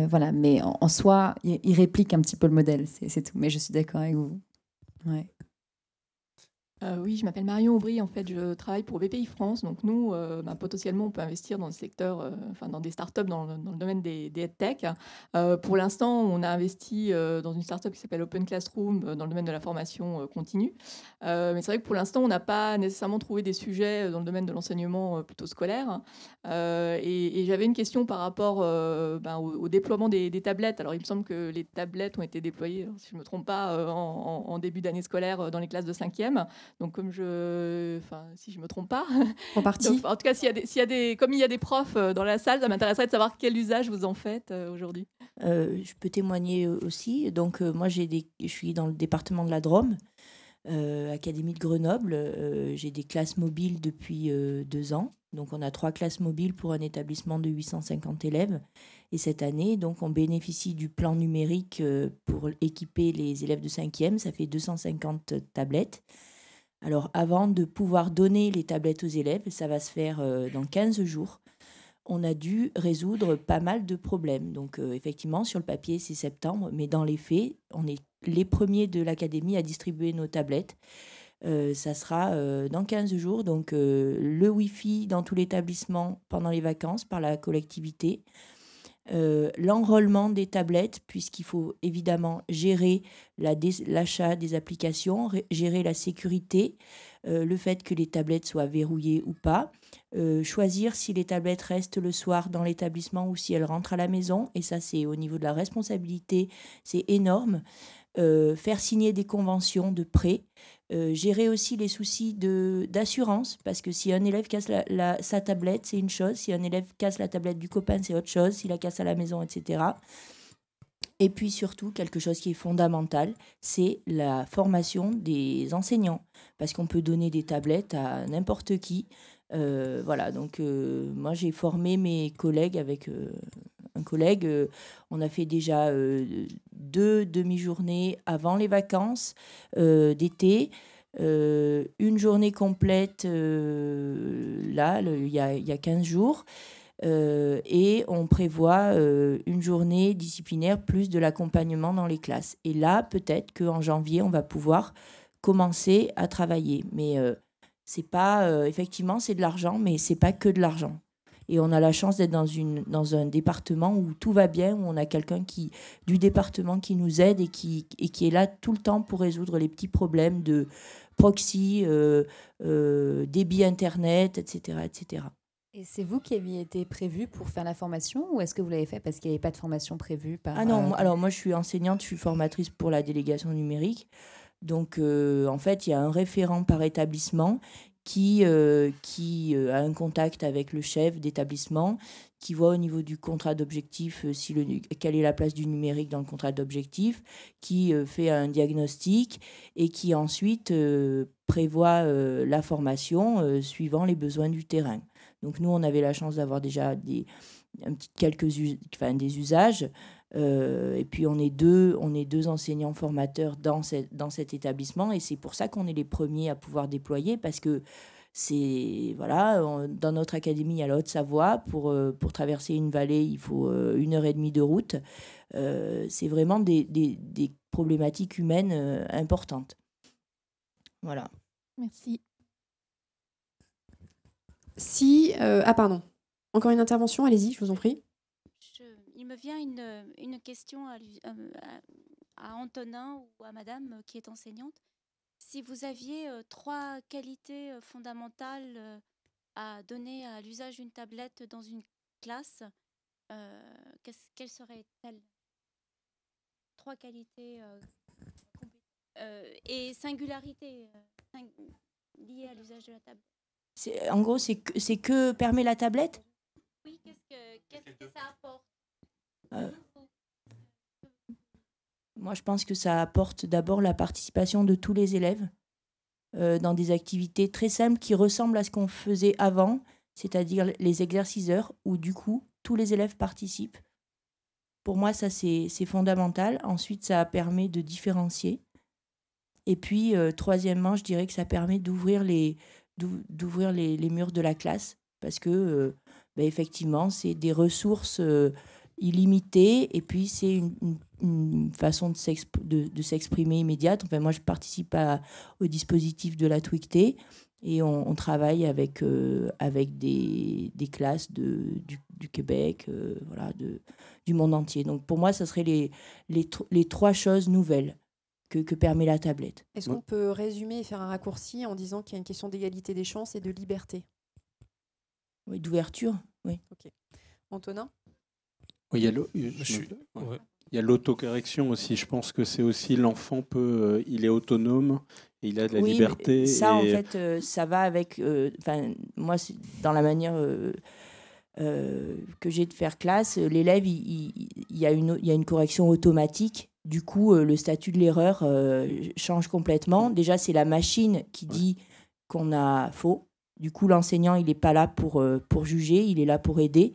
voilà. Mais en soi, il réplique un petit peu le modèle, c'est tout. Mais je suis d'accord avec vous. Ouais. Oui, je m'appelle Marion Aubry. En fait, je travaille pour BPI France. Donc, nous, potentiellement, on peut investir dans le secteur, dans des startups dans le domaine des EdTech. Pour l'instant, on a investi dans une startup qui s'appelle Open Classroom dans le domaine de la formation continue. Mais c'est vrai que pour l'instant, on n'a pas nécessairement trouvé des sujets dans le domaine de l'enseignement plutôt scolaire. Et j'avais une question par rapport au déploiement des tablettes. Alors, il me semble que les tablettes ont été déployées, si je ne me trompe pas, en début d'année scolaire dans les classes de 5e. Donc, si je ne me trompe pas. En partie. Donc, en tout cas, comme il y a des profs dans la salle, ça m'intéresserait de savoir quel usage vous en faites aujourd'hui. Je peux témoigner aussi. Donc, moi, je suis dans le département de la Drôme, Académie de Grenoble. J'ai des classes mobiles depuis 2 ans. Donc, on a 3 classes mobiles pour un établissement de 850 élèves. Et cette année, donc, on bénéficie du plan numérique pour équiper les élèves de 5e. Ça fait 250 tablettes. Alors, avant de pouvoir donner les tablettes aux élèves, ça va se faire dans 15 jours. On a dû résoudre pas mal de problèmes. Donc, effectivement, sur le papier, c'est septembre, mais dans les faits, on est les premiers de l'académie à distribuer nos tablettes. Ça sera dans 15 jours. Donc, le Wi-Fi dans tout l'établissement pendant les vacances par la collectivité. L'enrôlement des tablettes, puisqu'il faut évidemment gérer l'achat des applications, gérer la sécurité, le fait que les tablettes soient verrouillées ou pas, choisir si les tablettes restent le soir dans l'établissement ou si elles rentrent à la maison. Et ça, c'est au niveau de la responsabilité, c'est énorme. Faire signer des conventions de prêt, gérer aussi les soucis d'assurance, parce que si un élève casse sa tablette, c'est une chose, si un élève casse la tablette du copain, c'est autre chose, s'il la casse à la maison, etc. Et puis surtout, quelque chose qui est fondamental, c'est la formation des enseignants, parce qu'on peut donner des tablettes à n'importe qui. Voilà, donc moi j'ai formé mes collègues avec un collègue. On a fait déjà 2 demi-journées avant les vacances d'été, une journée complète là, il y a 15 jours. Et on prévoit une journée disciplinaire plus de l'accompagnement dans les classes. Et là, peut-être qu'en janvier, on va pouvoir commencer à travailler. Mais c'est pas, effectivement, c'est de l'argent, mais c'est pas que de l'argent. Et on a la chance d'être dans un département où tout va bien, où on a quelqu'un du département qui nous aide et qui est là tout le temps pour résoudre les petits problèmes de proxy, débit Internet, etc., etc. Et c'est vous qui aviez été prévu pour faire la formation ou est-ce que vous l'avez fait parce qu'il n'y avait pas de formation prévue par... Ah non, alors moi je suis enseignante, je suis formatrice pour la délégation numérique. Donc en fait, il y a un référent par établissement qui a un contact avec le chef d'établissement, qui voit au niveau du contrat d'objectif quelle est la place du numérique dans le contrat d'objectif, qui fait un diagnostic et qui ensuite prévoit la formation suivant les besoins du terrain. Donc nous, on avait la chance d'avoir déjà des usages. Et puis on est deux enseignants formateurs dans cet établissement, et c'est pour ça qu'on est les premiers à pouvoir déployer, parce que dans notre académie, il y a la Haute-Savoie. Pour traverser une vallée, il faut 1h30 de route. C'est vraiment des problématiques humaines importantes. Voilà. Merci. Pardon. Encore une intervention, allez-y, je vous en prie. Il me vient une question à Antonin ou à Madame qui est enseignante. Si vous aviez 3 qualités fondamentales à donner à l'usage d'une tablette dans une classe, quelles seraient-elles? 3 qualités et singularités liées à l'usage de la tablette. En gros, c'est que permet la tablette? Oui, qu'est-ce que ça apporte? Moi, je pense que ça apporte d'abord la participation de tous les élèves dans des activités très simples qui ressemblent à ce qu'on faisait avant, c'est-à-dire les exerciceurs, où du coup, tous les élèves participent. Pour moi, ça, c'est fondamental. Ensuite, ça permet de différencier. Et puis, troisièmement, je dirais que ça permet d'ouvrir les murs de la classe, parce que, effectivement, c'est des ressources illimité, et puis c'est une façon de s'exprimer immédiate. Enfin, moi, je participe au dispositif de la TWICT, et on travaille avec des classes du Québec, voilà, du monde entier. Donc pour moi, ce serait les 3 choses nouvelles que permet la tablette. Est-ce qu'on peut résumer et faire un raccourci en disant qu'il y a une question d'égalité des chances et de liberté? Oui, d'ouverture, oui. Ok. Antonin? Oui, il y a l'autocorrection aussi. Je pense que c'est aussi l'enfant il est autonome, il a de la liberté. Ça, en fait, ça va avec. Moi, dans la manière que j'ai de faire classe, l'élève, il y a une correction automatique. Du coup, le statut de l'erreur change complètement. Déjà, c'est la machine qui dit qu'on a faux. Du coup, l'enseignant, il n'est pas là pour juger, il est là pour aider.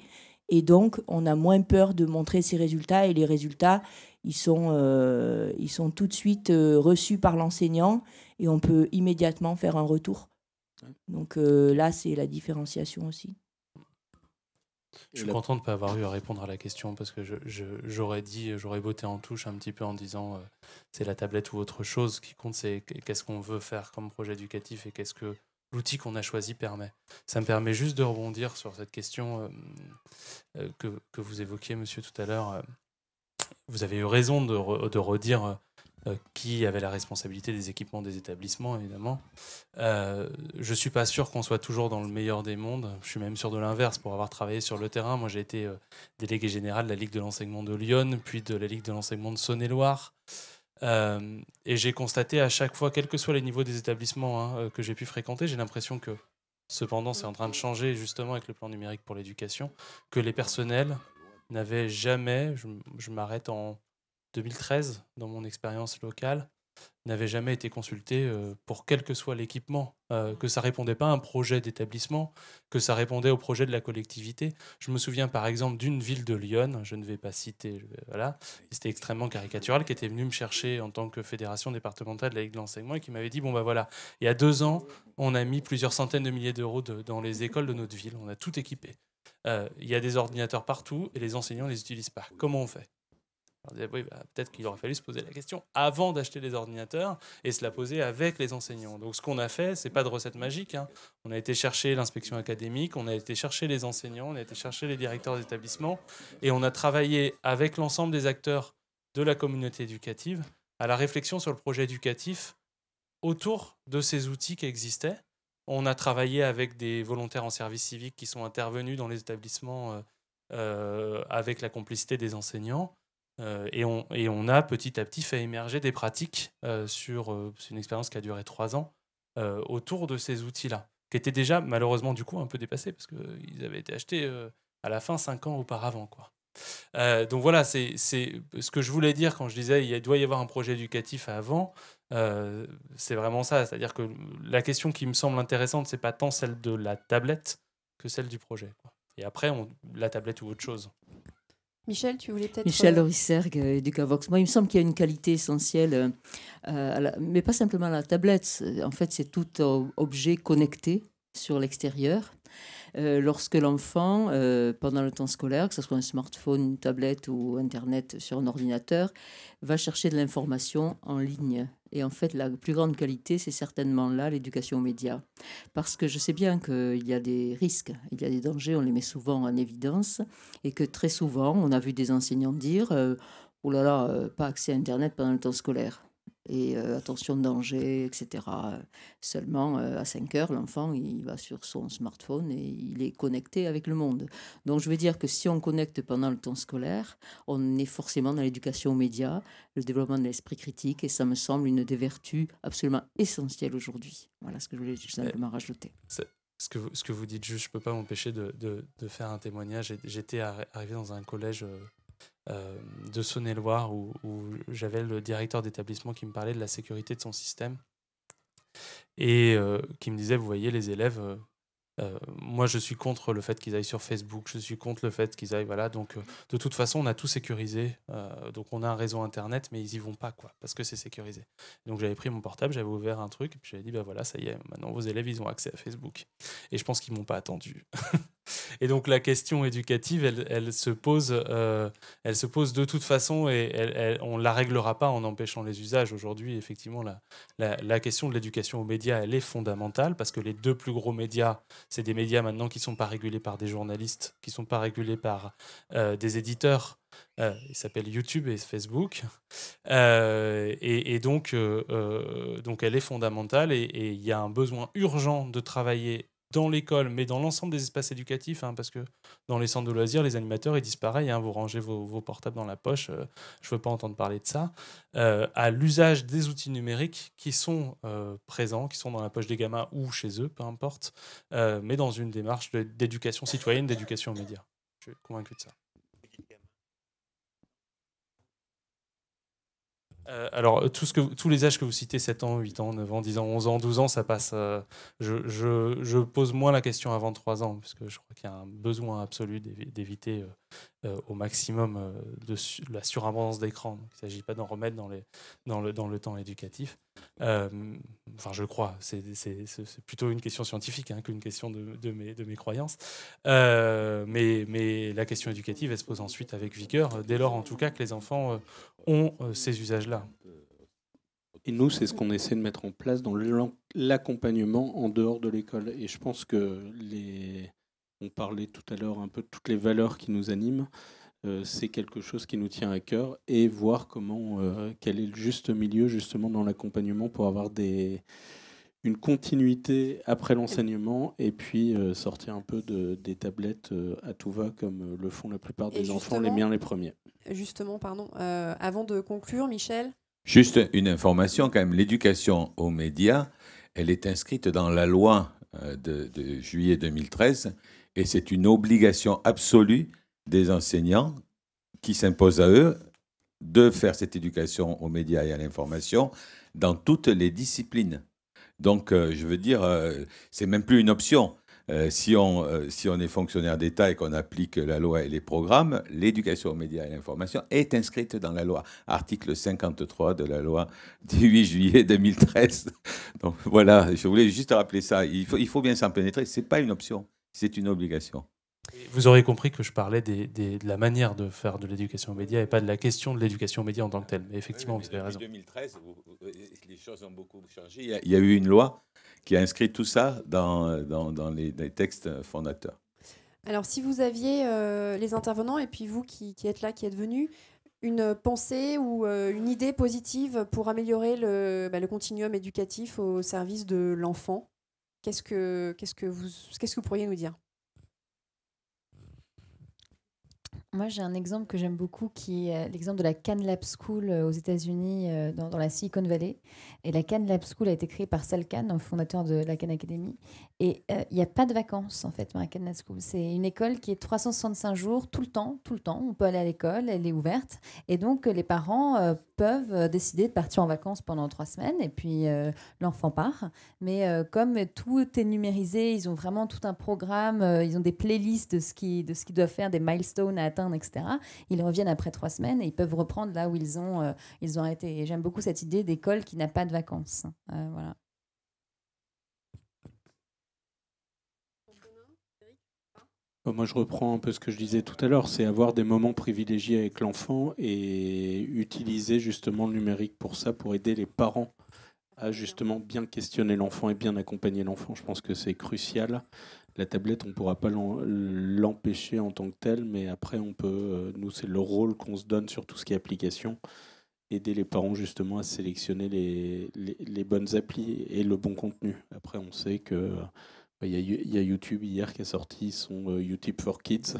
Et donc, on a moins peur de montrer ses résultats. Et les résultats, ils sont tout de suite reçus par l'enseignant. Et on peut immédiatement faire un retour. Donc là, c'est la différenciation aussi. Je suis content de ne pas avoir eu à répondre à la question parce que j'aurais botté en touche un petit peu en disant c'est la tablette ou autre chose. Ce qui compte, c'est qu'est-ce qu'on veut faire comme projet éducatif et qu'est-ce que l'outil qu'on a choisi permet. Ça me permet juste de rebondir sur cette question que vous évoquiez, monsieur, tout à l'heure. Vous avez eu raison de redire qui avait la responsabilité des équipements des établissements, évidemment. Je ne suis pas sûr qu'on soit toujours dans le meilleur des mondes. Je suis même sûr de l'inverse. Pour avoir travaillé sur le terrain, moi j'ai été délégué général de la Ligue de l'enseignement de Lyon, puis de la Ligue de l'enseignement de Saône-et-Loire. Et j'ai constaté à chaque fois, quels que soient les niveaux des établissements que j'ai pu fréquenter, j'ai l'impression que, cependant, c'est en train de changer justement avec le plan numérique pour l'éducation, que les personnels n'avaient jamais, je m'arrête en 2013 dans mon expérience locale, n'avait jamais été consulté pour quel que soit l'équipement, que ça répondait pas à un projet d'établissement, que ça répondait au projet de la collectivité. Je me souviens par exemple d'une ville de Lyon, je ne vais pas citer, voilà, c'était extrêmement caricatural, qui était venu me chercher en tant que fédération départementale de la Ligue de l'enseignement et qui m'avait dit, bon bah voilà, il y a 2 ans, on a mis plusieurs centaines de milliers d'euros dans les écoles de notre ville, on a tout équipé. Il y a des ordinateurs partout et les enseignants ne les utilisent pas. Comment on fait ? Oui, peut-être qu'il aurait fallu se poser la question avant d'acheter les ordinateurs et se la poser avec les enseignants. Donc ce qu'on a fait, c'est pas de recette magique. On a été chercher l'inspection académique, on a été chercher les enseignants, on a été chercher les directeurs d'établissement et on a travaillé avec l'ensemble des acteurs de la communauté éducative à la réflexion sur le projet éducatif autour de ces outils qui existaient. On a travaillé avec des volontaires en service civique qui sont intervenus dans les établissements avec la complicité des enseignants. Et on a petit à petit fait émerger des pratiques c'est une expérience qui a duré 3 ans autour de ces outils-là, qui étaient déjà malheureusement du coup un peu dépassés parce qu'ils avaient été achetés à la fin 5 ans auparavant, quoi. Donc voilà, c'est ce que je voulais dire quand je disais il doit y avoir un projet éducatif avant. C'est vraiment ça, c'est-à-dire que la question qui me semble intéressante, c'est pas tant celle de la tablette que celle du projet, quoi. Et après, la tablette ou autre chose. Michel, tu voulais peut-être... Michel Lorissergue, Educavox. Moi, il me semble qu'il y a une qualité essentielle, mais pas simplement à la tablette. En fait, c'est tout objet connecté sur l'extérieur. Lorsque l'enfant, pendant le temps scolaire, que ce soit un smartphone, une tablette ou Internet sur un ordinateur, va chercher de l'information en ligne. Et en fait, la plus grande qualité, c'est certainement là, l'éducation aux médias. Parce que je sais bien qu'il y a des risques, il y a des dangers, on les met souvent en évidence, et que très souvent, on a vu des enseignants dire « Oh là là, pas accès à Internet pendant le temps scolaire ». Et attention danger, etc. Seulement, à 5 heures, l'enfant, il va sur son smartphone et il est connecté avec le monde. Donc, je veux dire que si on connecte pendant le temps scolaire, on est forcément dans l'éducation aux médias, le développement de l'esprit critique, et ça me semble une des vertus absolument essentielles aujourd'hui. Voilà ce que je voulais tout simplement rajouter. Ce que vous dites juste, je ne peux pas m'empêcher de faire un témoignage. J'étais arrivé dans un collège... de Saône-et-Loire où j'avais le directeur d'établissement qui me parlait de la sécurité de son système et qui me disait, vous voyez, les élèves, moi je suis contre le fait qu'ils aillent sur Facebook, je suis contre le fait qu'ils aillent, voilà, donc de toute façon on a tout sécurisé, donc on a un réseau internet mais ils y vont pas, quoi, parce que c'est sécurisé. Donc j'avais pris mon portable, j'avais ouvert un truc et puis j'avais dit, bah voilà, ça y est, maintenant vos élèves ils ont accès à Facebook. Et je pense qu'ils m'ont pas attendu. Et donc la question éducative, elle se pose de toute façon et on ne la réglera pas en empêchant les usages. Aujourd'hui, effectivement, la question de l'éducation aux médias, elle est fondamentale parce que les deux plus gros médias, c'est des médias maintenant qui ne sont pas régulés par des journalistes, qui ne sont pas régulés par des éditeurs. Ils s'appellent YouTube et Facebook. Donc elle est fondamentale et il y a un besoin urgent de travailler dans l'école, mais dans l'ensemble des espaces éducatifs, parce que dans les centres de loisirs, les animateurs, ils disent pareil, vous rangez vos portables dans la poche, je ne veux pas entendre parler de ça, à l'usage des outils numériques qui sont présents, qui sont dans la poche des gamins ou chez eux, peu importe, mais dans une démarche d'éducation citoyenne, d'éducation aux médias. Je suis convaincu de ça. Alors, tous les âges que vous citez, 7 ans, 8 ans, 9 ans, 10 ans, 11 ans, 12 ans, ça passe. Je pose moins la question avant 3 ans, parce que je crois qu'il y a un besoin absolu d'éviter au maximum la surabondance d'écran. Il ne s'agit pas d'en remettre dans le temps éducatif. Je crois. C'est plutôt une question scientifique qu'une question de mes croyances. Mais la question éducative, elle se pose ensuite avec vigueur, dès lors en tout cas que les enfants ont ces usages-là. Et nous, c'est ce qu'on essaie de mettre en place dans l'accompagnement en dehors de l'école. Et je pense que on parlait tout à l'heure un peu de toutes les valeurs qui nous animent. C'est quelque chose qui nous tient à cœur et voir quel est le juste milieu justement dans l'accompagnement pour avoir une continuité après l'enseignement et puis sortir un peu des tablettes à tout va comme le font la plupart des enfants, les miens les premiers. Justement, pardon. Avant de conclure, Michel. Juste une information quand même, l'éducation aux médias, elle est inscrite dans la loi de juillet 2013 et c'est une obligation absolue des enseignants qui s'impose à eux de faire cette éducation aux médias et à l'information dans toutes les disciplines. Donc, je veux dire, c'est même plus une option. Si on est fonctionnaire d'État et qu'on applique la loi et les programmes, l'éducation aux médias et à l'information est inscrite dans la loi. Article 53 de la loi du 8 juillet 2013. Donc voilà, je voulais juste rappeler ça. Il faut bien s'en pénétrer. Ce n'est pas une option, c'est une obligation. Vous aurez compris que je parlais de la manière de faire de l'éducation aux médias et pas de la question de l'éducation aux médias en tant que telle. Mais effectivement, vous avez raison. En 2013, les choses ont beaucoup changé. Il y a eu une loi qui a inscrit tout ça dans les textes fondateurs. Alors, si vous aviez les intervenants et puis vous qui êtes là, qui êtes venus, une pensée ou une idée positive pour améliorer le continuum éducatif au service de l'enfant, qu'est-ce que vous pourriez nous dire ? Moi, j'ai un exemple que j'aime beaucoup qui est l'exemple de la Khan Lab School aux États-Unis, dans la Silicon Valley. Et la Khan Lab School a été créée par Sal Khan, le fondateur de la Khan Academy. Et il n'y a pas de vacances, en fait, dans la Khan Lab School. C'est une école qui est 365 jours, tout le temps. On peut aller à l'école, elle est ouverte. Et donc, les parents peuvent décider de partir en vacances pendant 3 semaines. Et puis, l'enfant part. Mais comme tout est numérisé, ils ont vraiment tout un programme. Ils ont des playlists de ce qu'ils doivent faire, des milestones à atteindre, etc. Ils reviennent après 3 semaines et ils peuvent reprendre là où ils ont arrêté. Et j'aime beaucoup cette idée d'école qui n'a pas de vacances. Voilà. Moi, je reprends un peu ce que je disais tout à l'heure, c'est avoir des moments privilégiés avec l'enfant et utiliser justement le numérique pour ça, pour aider les parents à justement bien questionner l'enfant et bien accompagner l'enfant. Je pense que c'est crucial. La tablette, on ne pourra pas l'empêcher en tant que tel, mais après, on peut, nous, c'est le rôle qu'on se donne sur tout ce qui est application, aider les parents justement à sélectionner les bonnes applis et le bon contenu. Après, on sait que il y a YouTube hier qui a sorti son YouTube for Kids.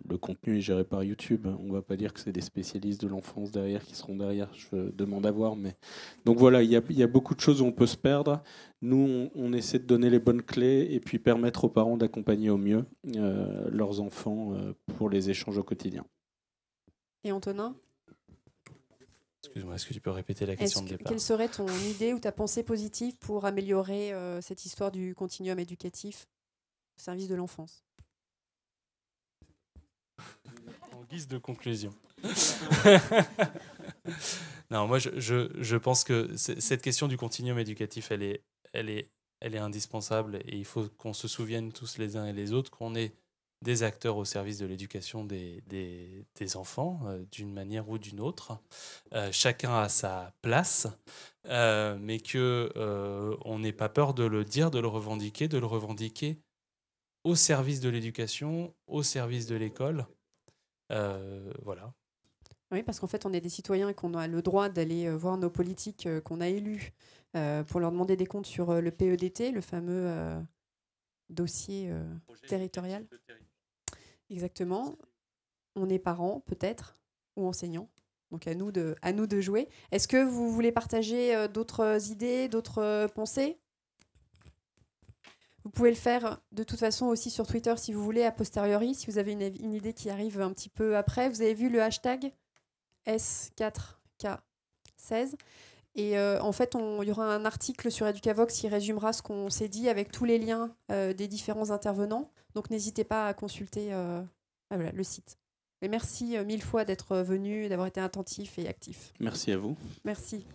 Le contenu est géré par YouTube. On ne va pas dire que c'est des spécialistes de l'enfance derrière qui seront derrière. Je demande à voir. Mais... Donc voilà, il y a beaucoup de choses où on peut se perdre. Nous, on essaie de donner les bonnes clés et puis permettre aux parents d'accompagner au mieux leurs enfants pour les échanges au quotidien. Et Antonin ? Excuse-moi, est-ce que tu peux répéter la question de départ ? Quelle serait ton idée ou ta pensée positive pour améliorer cette histoire du continuum éducatif au service de l'enfance ? En guise de conclusion. Non, moi, je pense que cette question du continuum éducatif, elle est elle est indispensable et il faut qu'on se souvienne tous les uns et les autres qu'on est des acteurs au service de l'éducation des enfants, d'une manière ou d'une autre. Chacun a sa place, mais qu'on n'ait pas peur de le dire, de le revendiquer au service de l'éducation, au service de l'école. Voilà. Oui, parce qu'en fait, on est des citoyens et qu'on a le droit d'aller voir nos politiques qu'on a élus pour leur demander des comptes sur le PEDT, le fameux dossier territorial. Exactement. On est parents, peut-être, ou enseignants. Donc, à nous de jouer. Est-ce que vous voulez partager d'autres idées, d'autres pensées ? Vous pouvez le faire de toute façon aussi sur Twitter si vous voulez, a posteriori, si vous avez une idée qui arrive un petit peu après. Vous avez vu le hashtag S4K16. Et en fait, il y aura un article sur Educavox qui résumera ce qu'on s'est dit avec tous les liens des différents intervenants. Donc n'hésitez pas à consulter voilà, le site. Et merci 1000 fois d'être venu, d'avoir été attentif et actif. Merci à vous. Merci.